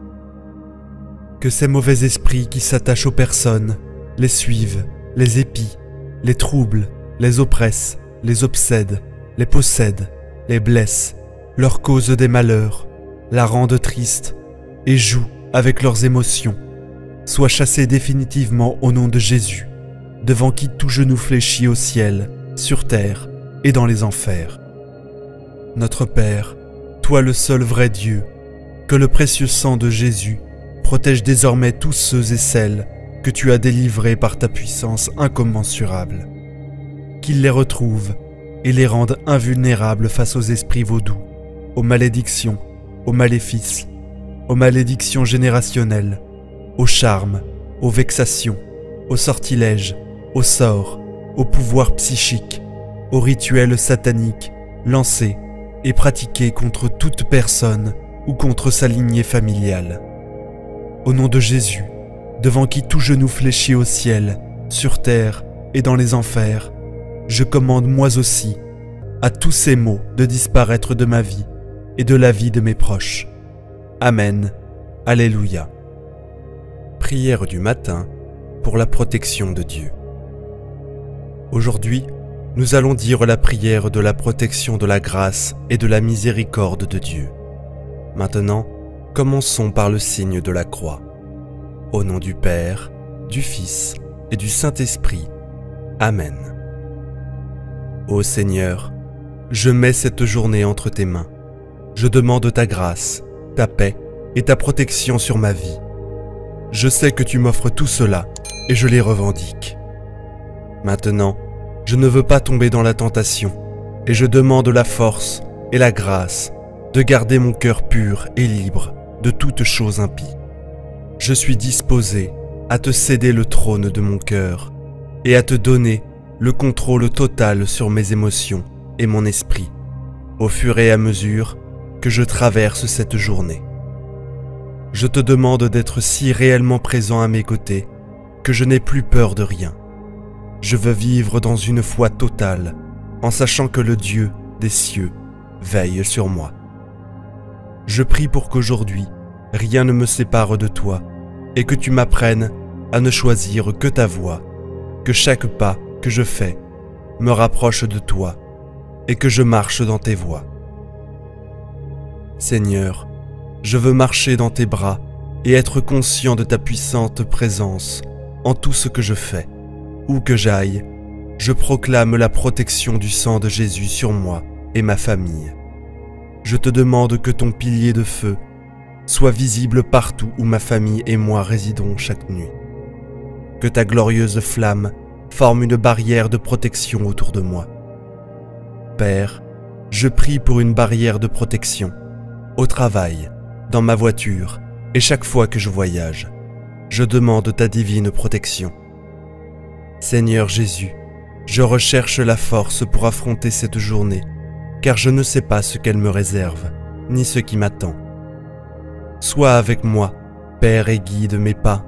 Speaker 1: Que ces mauvais esprits qui s'attachent aux personnes les suivent, les épient, les troublent, les oppressent, les obsèdent, les possèdent, les blessent, leur causent des malheurs, la rendent triste et jouent avec leurs émotions, soient chassés définitivement au nom de Jésus, devant qui tout genou fléchit au ciel, sur terre et dans les enfers. Notre Père, toi le seul vrai Dieu, que le précieux sang de Jésus protège désormais tous ceux et celles que tu as délivrés par ta puissance incommensurable. Qu'il les retrouve et les rende invulnérables face aux esprits vaudous, aux malédictions, aux maléfices, aux malédictions générationnelles, aux charmes, aux vexations, aux sortilèges, aux sorts, aux pouvoirs psychiques, aux rituels sataniques lancés et pratiqués contre toute personne ou contre sa lignée familiale. Au nom de Jésus, devant qui tout genou fléchit au ciel, sur terre et dans les enfers, je commande moi aussi à tous ces maux de disparaître de ma vie et de la vie de mes proches. Amen. Alléluia. Prière du matin pour la protection de Dieu. Aujourd'hui, nous allons dire la prière de la protection de la grâce et de la miséricorde de Dieu. Maintenant, commençons par le signe de la croix. Au nom du Père, du Fils et du Saint-Esprit. Amen. Ô Seigneur, je mets cette journée entre tes mains. Je demande ta grâce, ta paix et ta protection sur ma vie. Je sais que tu m'offres tout cela et je les revendique. Maintenant, je ne veux pas tomber dans la tentation et je demande la force et la grâce de garder mon cœur pur et libre de toute chose impie. Je suis disposé à te céder le trône de mon cœur et à te donner le contrôle total sur mes émotions et mon esprit, au fur et à mesure que je traverse cette journée. Je te demande d'être si réellement présent à mes côtés que je n'ai plus peur de rien. Je veux vivre dans une foi totale, en sachant que le Dieu des cieux veille sur moi. Je prie pour qu'aujourd'hui, rien ne me sépare de toi, et que tu m'apprennes à ne choisir que ta voie, que chaque pas que je fais me rapproche de toi, et que je marche dans tes voies. Seigneur, je veux marcher dans tes bras et être conscient de ta puissante présence en tout ce que je fais. Où que j'aille, je proclame la protection du sang de Jésus sur moi et ma famille. Je te demande que ton pilier de feu soit visible partout où ma famille et moi résidons chaque nuit. Que ta glorieuse flamme forme une barrière de protection autour de moi. Père, je prie pour une barrière de protection, au travail, dans ma voiture et chaque fois que je voyage. Je demande ta divine protection. Seigneur Jésus, je recherche la force pour affronter cette journée, car je ne sais pas ce qu'elle me réserve, ni ce qui m'attend. Sois avec moi, Père, et guide mes pas,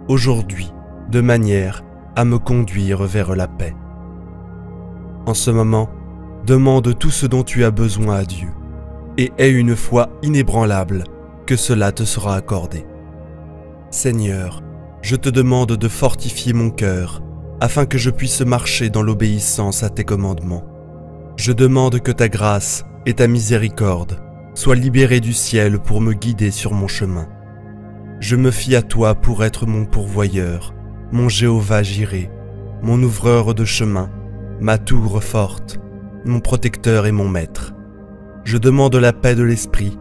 Speaker 1: aujourd'hui, de manière à me conduire vers la paix. En ce moment, demande tout ce dont tu as besoin à Dieu, et aie une foi inébranlable que cela te sera accordé. Seigneur, je te demande de fortifier mon cœur, afin que je puisse marcher dans l'obéissance à tes commandements. Je demande que ta grâce et ta miséricorde soient libérées du ciel pour me guider sur mon chemin. Je me fie à toi pour être mon pourvoyeur, mon Jéhovah Jiré, mon ouvreur de chemin, ma tour forte, mon protecteur et mon maître. Je demande la paix de l'esprit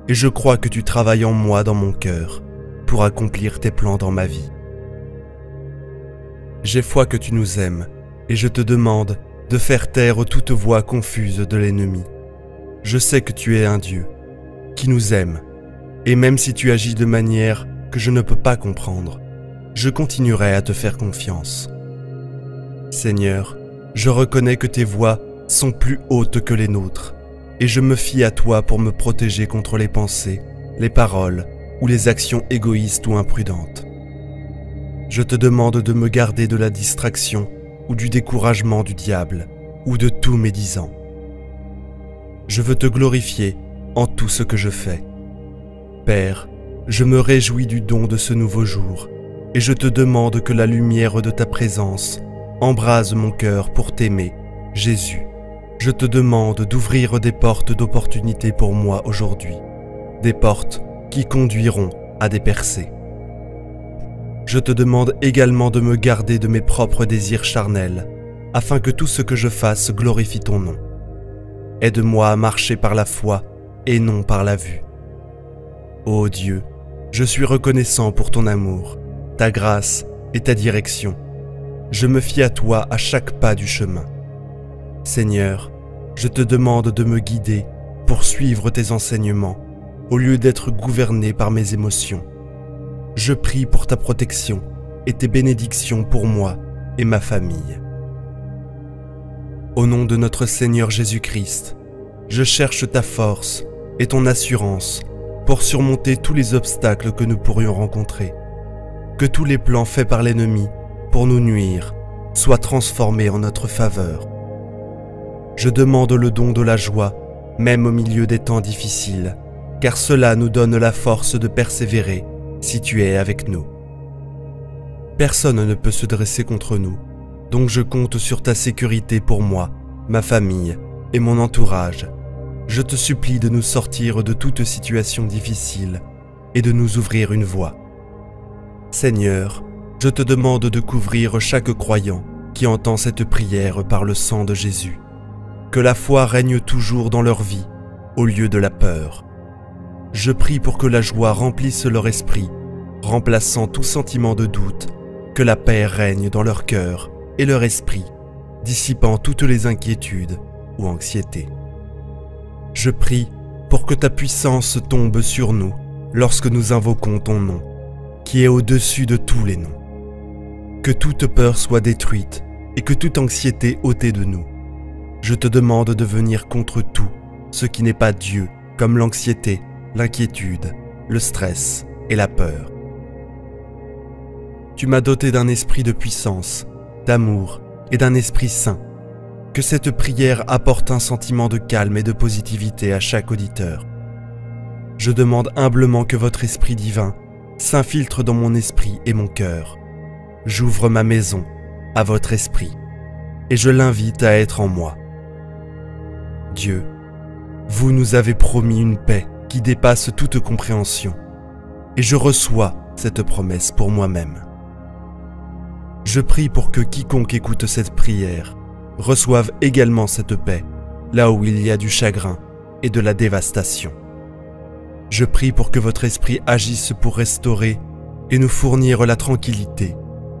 Speaker 1: et je crois que tu travailles en moi dans mon cœur pour accomplir tes plans dans ma vie. J'ai foi que tu nous aimes et je te demande de faire taire toute voix confuse de l'ennemi. Je sais que tu es un Dieu qui nous aime, et même si tu agis de manière que je ne peux pas comprendre, je continuerai à te faire confiance. Seigneur, je reconnais que tes voies sont plus hautes que les nôtres, et je me fie à toi pour me protéger contre les pensées, les paroles ou les actions égoïstes ou imprudentes. Je te demande de me garder de la distraction ou du découragement du diable ou de tout médisant. Je veux te glorifier en tout ce que je fais. Père, je me réjouis du don de ce nouveau jour et je te demande que la lumière de ta présence embrase mon cœur pour t'aimer, Jésus. Je te demande d'ouvrir des portes d'opportunité pour moi aujourd'hui, des portes qui conduiront à des percées. Je te demande également de me garder de mes propres désirs charnels, afin que tout ce que je fasse glorifie ton nom. Aide-moi à marcher par la foi et non par la vue. Ô Dieu, je suis reconnaissant pour ton amour, ta grâce et ta direction. Je me fie à toi à chaque pas du chemin. Seigneur, je te demande de me guider pour suivre tes enseignements, au lieu d'être gouverné par mes émotions. Je prie pour ta protection et tes bénédictions pour moi et ma famille. Au nom de notre Seigneur Jésus-Christ, je cherche ta force et ton assurance pour surmonter tous les obstacles que nous pourrions rencontrer. Que tous les plans faits par l'ennemi pour nous nuire soient transformés en notre faveur. Je demande le don de la joie, même au milieu des temps difficiles, car cela nous donne la force de persévérer si tu es avec nous. Personne ne peut se dresser contre nous, donc je compte sur ta sécurité pour moi, ma famille et mon entourage. Je te supplie de nous sortir de toute situation difficile et de nous ouvrir une voie. Seigneur, je te demande de couvrir chaque croyant qui entend cette prière par le sang de Jésus. Que la foi règne toujours dans leur vie, au lieu de la peur. Je prie pour que la joie remplisse leur esprit, remplaçant tout sentiment de doute, que la paix règne dans leur cœur et leur esprit, dissipant toutes les inquiétudes ou anxiétés. Je prie pour que ta puissance tombe sur nous lorsque nous invoquons ton nom, qui est au-dessus de tous les noms. Que toute peur soit détruite et que toute anxiété ôtée de nous. Je te demande de venir contre tout ce qui n'est pas Dieu, comme l'anxiété, l'inquiétude, le stress et la peur. Tu m'as doté d'un esprit de puissance, d'amour et d'un esprit saint. Que cette prière apporte un sentiment de calme et de positivité à chaque auditeur. Je demande humblement que votre esprit divin s'infiltre dans mon esprit et mon cœur. J'ouvre ma maison à votre esprit et je l'invite à être en moi. Dieu, vous nous avez promis une paix qui dépasse toute compréhension, et je reçois cette promesse pour moi-même. Je prie pour que quiconque écoute cette prière reçoive également cette paix, là où il y a du chagrin et de la dévastation. Je prie pour que votre esprit agisse pour restaurer et nous fournir la tranquillité,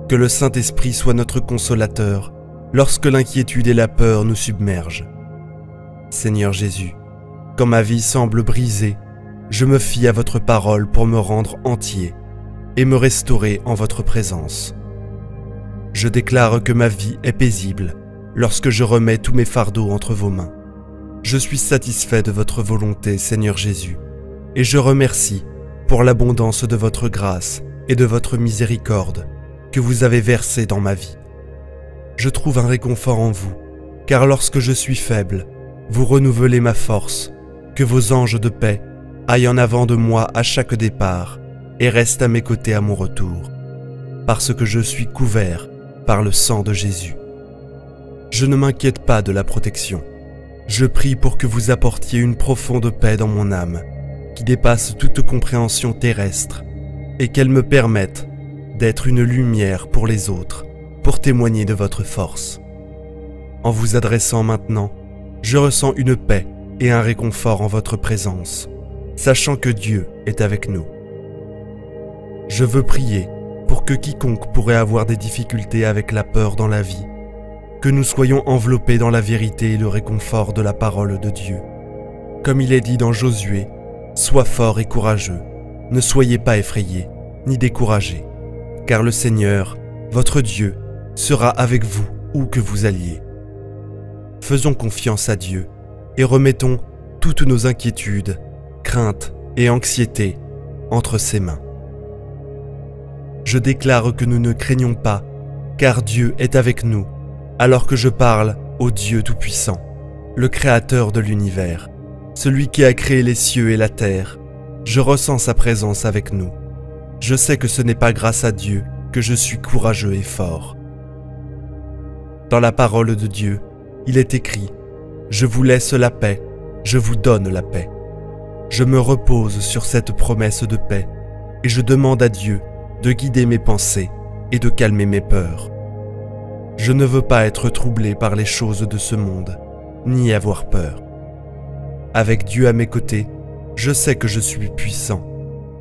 Speaker 1: que le Saint-Esprit soit notre consolateur lorsque l'inquiétude et la peur nous submergent. Seigneur Jésus, quand ma vie semble brisée, je me fie à votre parole pour me rendre entier et me restaurer en votre présence. Je déclare que ma vie est paisible lorsque je remets tous mes fardeaux entre vos mains. Je suis satisfait de votre volonté, Seigneur Jésus, et je remercie pour l'abondance de votre grâce et de votre miséricorde que vous avez versée dans ma vie. Je trouve un réconfort en vous, car lorsque je suis faible, vous renouvelez ma force, que vos anges de paix aillent en avant de moi à chaque départ et restent à mes côtés à mon retour, parce que je suis couvert par le sang de Jésus. Je ne m'inquiète pas de la protection. Je prie pour que vous apportiez une profonde paix dans mon âme, qui dépasse toute compréhension terrestre, et qu'elle me permette d'être une lumière pour les autres, pour témoigner de votre force. En vous adressant maintenant, je ressens une paix et un réconfort en votre présence, sachant que Dieu est avec nous. Je veux prier pour que quiconque pourrait avoir des difficultés avec la peur dans la vie, que nous soyons enveloppés dans la vérité et le réconfort de la parole de Dieu. Comme il est dit dans Josué, « Sois fort et courageux, ne soyez pas effrayés, ni découragés, car le Seigneur, votre Dieu, sera avec vous où que vous alliez. » faisons confiance à Dieu et remettons toutes nos inquiétudes, craintes et anxiétés entre ses mains. Je déclare que nous ne craignons pas, car Dieu est avec nous, alors que je parle au Dieu Tout-Puissant, le Créateur de l'univers, celui qui a créé les cieux et la terre. Je ressens sa présence avec nous. Je sais que ce n'est pas grâce à Dieu que je suis courageux et fort. Dans la parole de Dieu, il est écrit « Je vous laisse la paix, je vous donne la paix ». Je me repose sur cette promesse de paix et je demande à Dieu de guider mes pensées et de calmer mes peurs. Je ne veux pas être troublé par les choses de ce monde, ni avoir peur. Avec Dieu à mes côtés, je sais que je suis puissant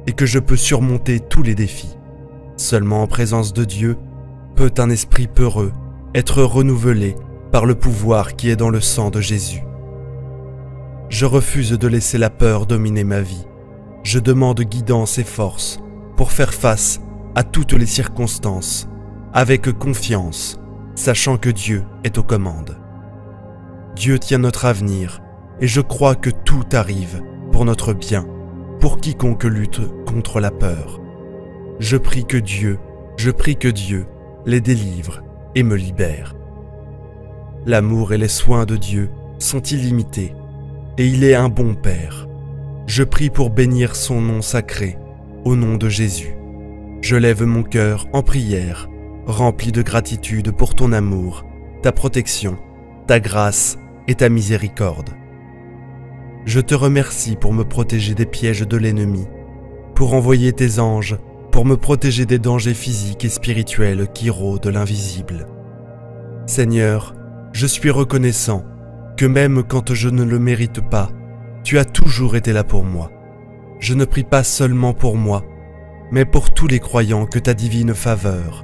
Speaker 1: et que je peux surmonter tous les défis. Seulement en présence de Dieu, peut un esprit peureux être renouvelé par le pouvoir qui est dans le sang de Jésus. Je refuse de laisser la peur dominer ma vie. Je demande guidance et force pour faire face à toutes les circonstances, avec confiance, sachant que Dieu est aux commandes. Dieu tient notre avenir et je crois que tout arrive pour notre bien, pour quiconque lutte contre la peur. Je prie que Dieu les délivre et me libère. L'amour et les soins de Dieu sont illimités et il est un bon Père. Je prie pour bénir son nom sacré, au nom de Jésus. Je lève mon cœur en prière, rempli de gratitude pour ton amour, ta protection, ta grâce et ta miséricorde. Je te remercie pour me protéger des pièges de l'ennemi, pour envoyer tes anges, pour me protéger des dangers physiques et spirituels qui rôdent l'invisible. Seigneur, je suis reconnaissant que même quand je ne le mérite pas, tu as toujours été là pour moi. Je ne prie pas seulement pour moi, mais pour tous les croyants que ta divine faveur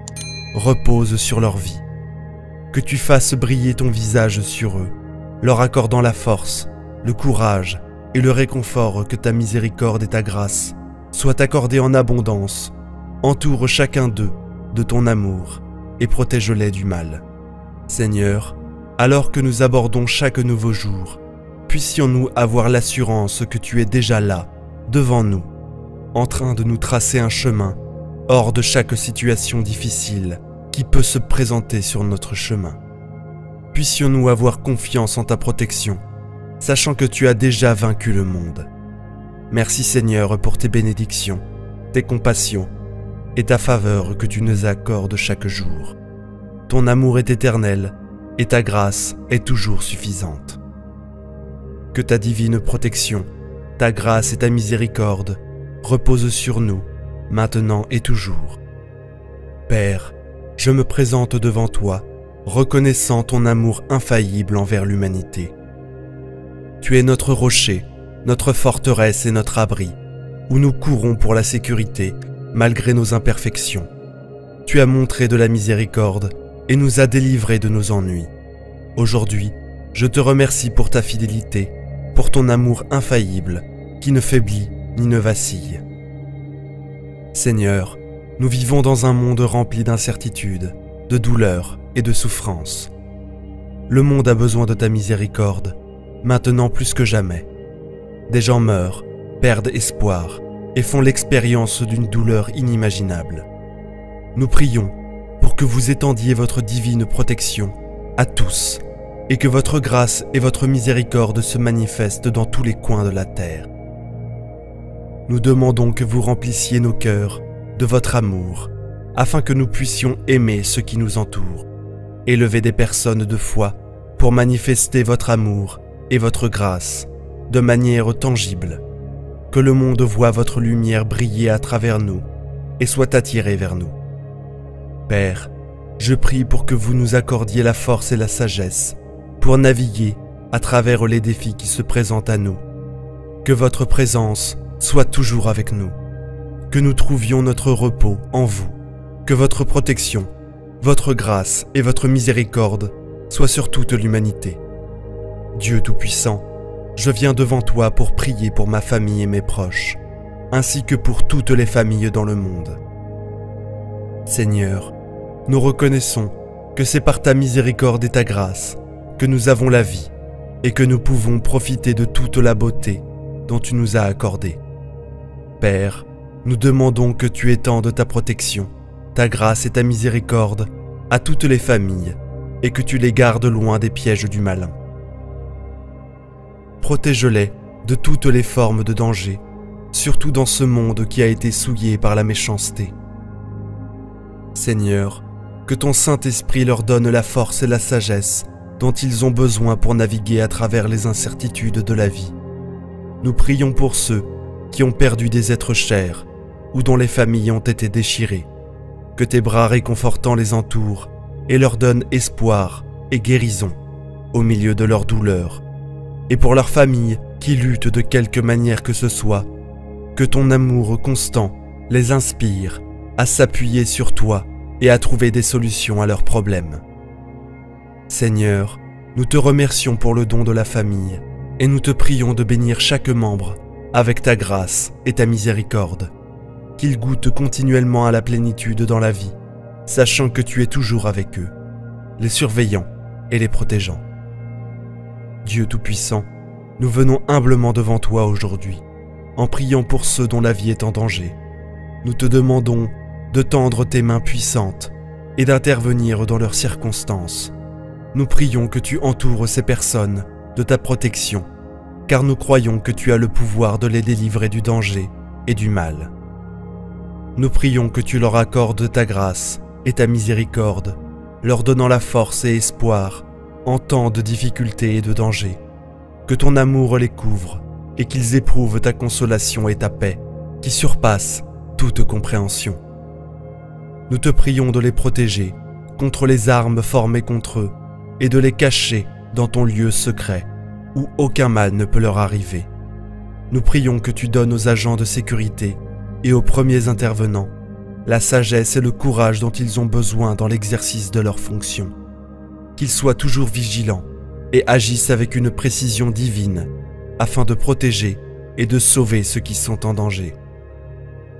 Speaker 1: repose sur leur vie. Que tu fasses briller ton visage sur eux, leur accordant la force, le courage et le réconfort que ta miséricorde et ta grâce soient accordés en abondance. Entoure chacun d'eux de ton amour et protège-les du mal. Seigneur, alors que nous abordons chaque nouveau jour, puissions-nous avoir l'assurance que tu es déjà là, devant nous, en train de nous tracer un chemin hors de chaque situation difficile qui peut se présenter sur notre chemin. Puissions-nous avoir confiance en ta protection, sachant que tu as déjà vaincu le monde. Merci Seigneur pour tes bénédictions, tes compassions et ta faveur que tu nous accordes chaque jour. Ton amour est éternel et ta grâce est toujours suffisante. Que ta divine protection, ta grâce et ta miséricorde reposent sur nous, maintenant et toujours. Père, je me présente devant toi, reconnaissant ton amour infaillible envers l'humanité. Tu es notre rocher, notre forteresse et notre abri, où nous courons pour la sécurité, malgré nos imperfections. Tu as montré de la miséricorde et nous as délivrés de nos ennuis. Aujourd'hui, je te remercie pour ta fidélité, pour ton amour infaillible, qui ne faiblit ni ne vacille. Seigneur, nous vivons dans un monde rempli d'incertitudes, de douleurs et de souffrances. Le monde a besoin de ta miséricorde, maintenant plus que jamais. Des gens meurent, perdent espoir et font l'expérience d'une douleur inimaginable. Nous prions pour que vous étendiez votre divine protection à tous et que votre grâce et votre miséricorde se manifestent dans tous les coins de la terre. Nous demandons que vous remplissiez nos cœurs de votre amour, afin que nous puissions aimer ceux qui nous entourent, élever des personnes de foi pour manifester votre amour et votre grâce de manière tangible, que le monde voie votre lumière briller à travers nous et soit attiré vers nous. Père, je prie pour que vous nous accordiez la force et la sagesse pour naviguer à travers les défis qui se présentent à nous, que votre présence soit toujours avec nous, que nous trouvions notre repos en vous, que votre protection, votre grâce et votre miséricorde soient sur toute l'humanité. Dieu Tout-Puissant, je viens devant toi pour prier pour ma famille et mes proches, ainsi que pour toutes les familles dans le monde. Seigneur, nous reconnaissons que c'est par ta miséricorde et ta grâce que nous avons la vie et que nous pouvons profiter de toute la beauté dont tu nous as accordé. Père, nous demandons que tu étendes ta protection, ta grâce et ta miséricorde à toutes les familles et que tu les gardes loin des pièges du malin. Protège-les de toutes les formes de danger, surtout dans ce monde qui a été souillé par la méchanceté. Seigneur, que ton Saint-Esprit leur donne la force et la sagesse dont ils ont besoin pour naviguer à travers les incertitudes de la vie. Nous prions pour ceux qui ont perdu des êtres chers ou dont les familles ont été déchirées. Que tes bras réconfortants les entourent et leur donnent espoir et guérison au milieu de leur douleur. Et pour leurs familles qui luttent de quelque manière que ce soit, que ton amour constant les inspire à s'appuyer sur toi et à trouver des solutions à leurs problèmes. Seigneur, nous te remercions pour le don de la famille et nous te prions de bénir chaque membre avec ta grâce et ta miséricorde, qu'ils goûtent continuellement à la plénitude dans la vie, sachant que tu es toujours avec eux, les surveillant et les protégeant. Dieu Tout-Puissant, nous venons humblement devant toi aujourd'hui, en priant pour ceux dont la vie est en danger. Nous te demandons de tendre tes mains puissantes et d'intervenir dans leurs circonstances. Nous prions que tu entoures ces personnes de ta protection, car nous croyons que tu as le pouvoir de les délivrer du danger et du mal. Nous prions que tu leur accordes ta grâce et ta miséricorde, leur donnant la force et espoir en temps de difficulté et de danger. Que ton amour les couvre et qu'ils éprouvent ta consolation et ta paix, qui surpassent toute compréhension. Nous te prions de les protéger contre les armes formées contre eux et de les cacher dans ton lieu secret, où aucun mal ne peut leur arriver. Nous prions que tu donnes aux agents de sécurité et aux premiers intervenants la sagesse et le courage dont ils ont besoin dans l'exercice de leurs fonctions. Qu'ils soient toujours vigilants et agissent avec une précision divine afin de protéger et de sauver ceux qui sont en danger.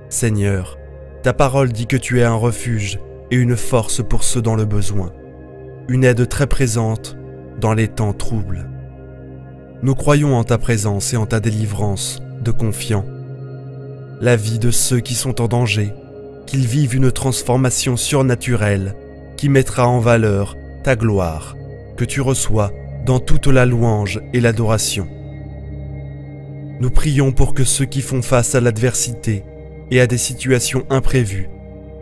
Speaker 1: Seigneur, ta parole dit que tu es un refuge et une force pour ceux dans le besoin, une aide très présente dans les temps troubles. Nous croyons en ta présence et en ta délivrance de confiants. La vie de ceux qui sont en danger, qu'ils vivent une transformation surnaturelle qui mettra en valeur ta gloire, que tu reçois dans toute la louange et l'adoration. Nous prions pour que ceux qui font face à l'adversité et à des situations imprévues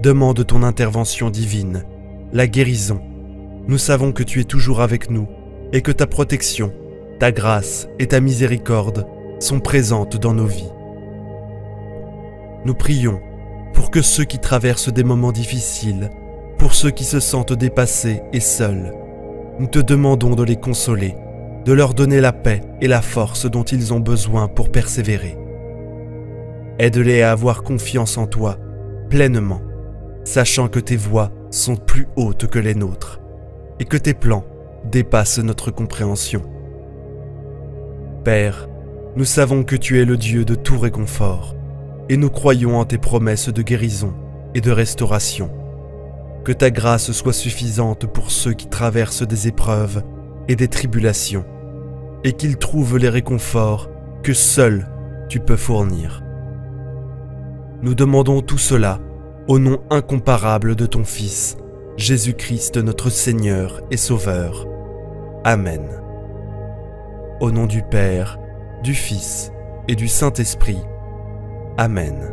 Speaker 1: demandent ton intervention divine, la guérison. Nous savons que tu es toujours avec nous et que ta protection, ta grâce et ta miséricorde sont présentes dans nos vies. Nous prions pour que ceux qui traversent des moments difficiles, pour ceux qui se sentent dépassés et seuls, nous te demandons de les consoler, de leur donner la paix et la force dont ils ont besoin pour persévérer. Aide-les à avoir confiance en toi, pleinement, sachant que tes voies sont plus hautes que les nôtres et que tes plans dépassent notre compréhension. Père, nous savons que tu es le Dieu de tout réconfort et nous croyons en tes promesses de guérison et de restauration. Que ta grâce soit suffisante pour ceux qui traversent des épreuves et des tribulations et qu'ils trouvent les réconforts que seul tu peux fournir. Nous demandons tout cela au nom incomparable de ton Fils, Jésus-Christ notre Seigneur et Sauveur. Amen. Au nom du Père, du Fils et du Saint-Esprit. Amen.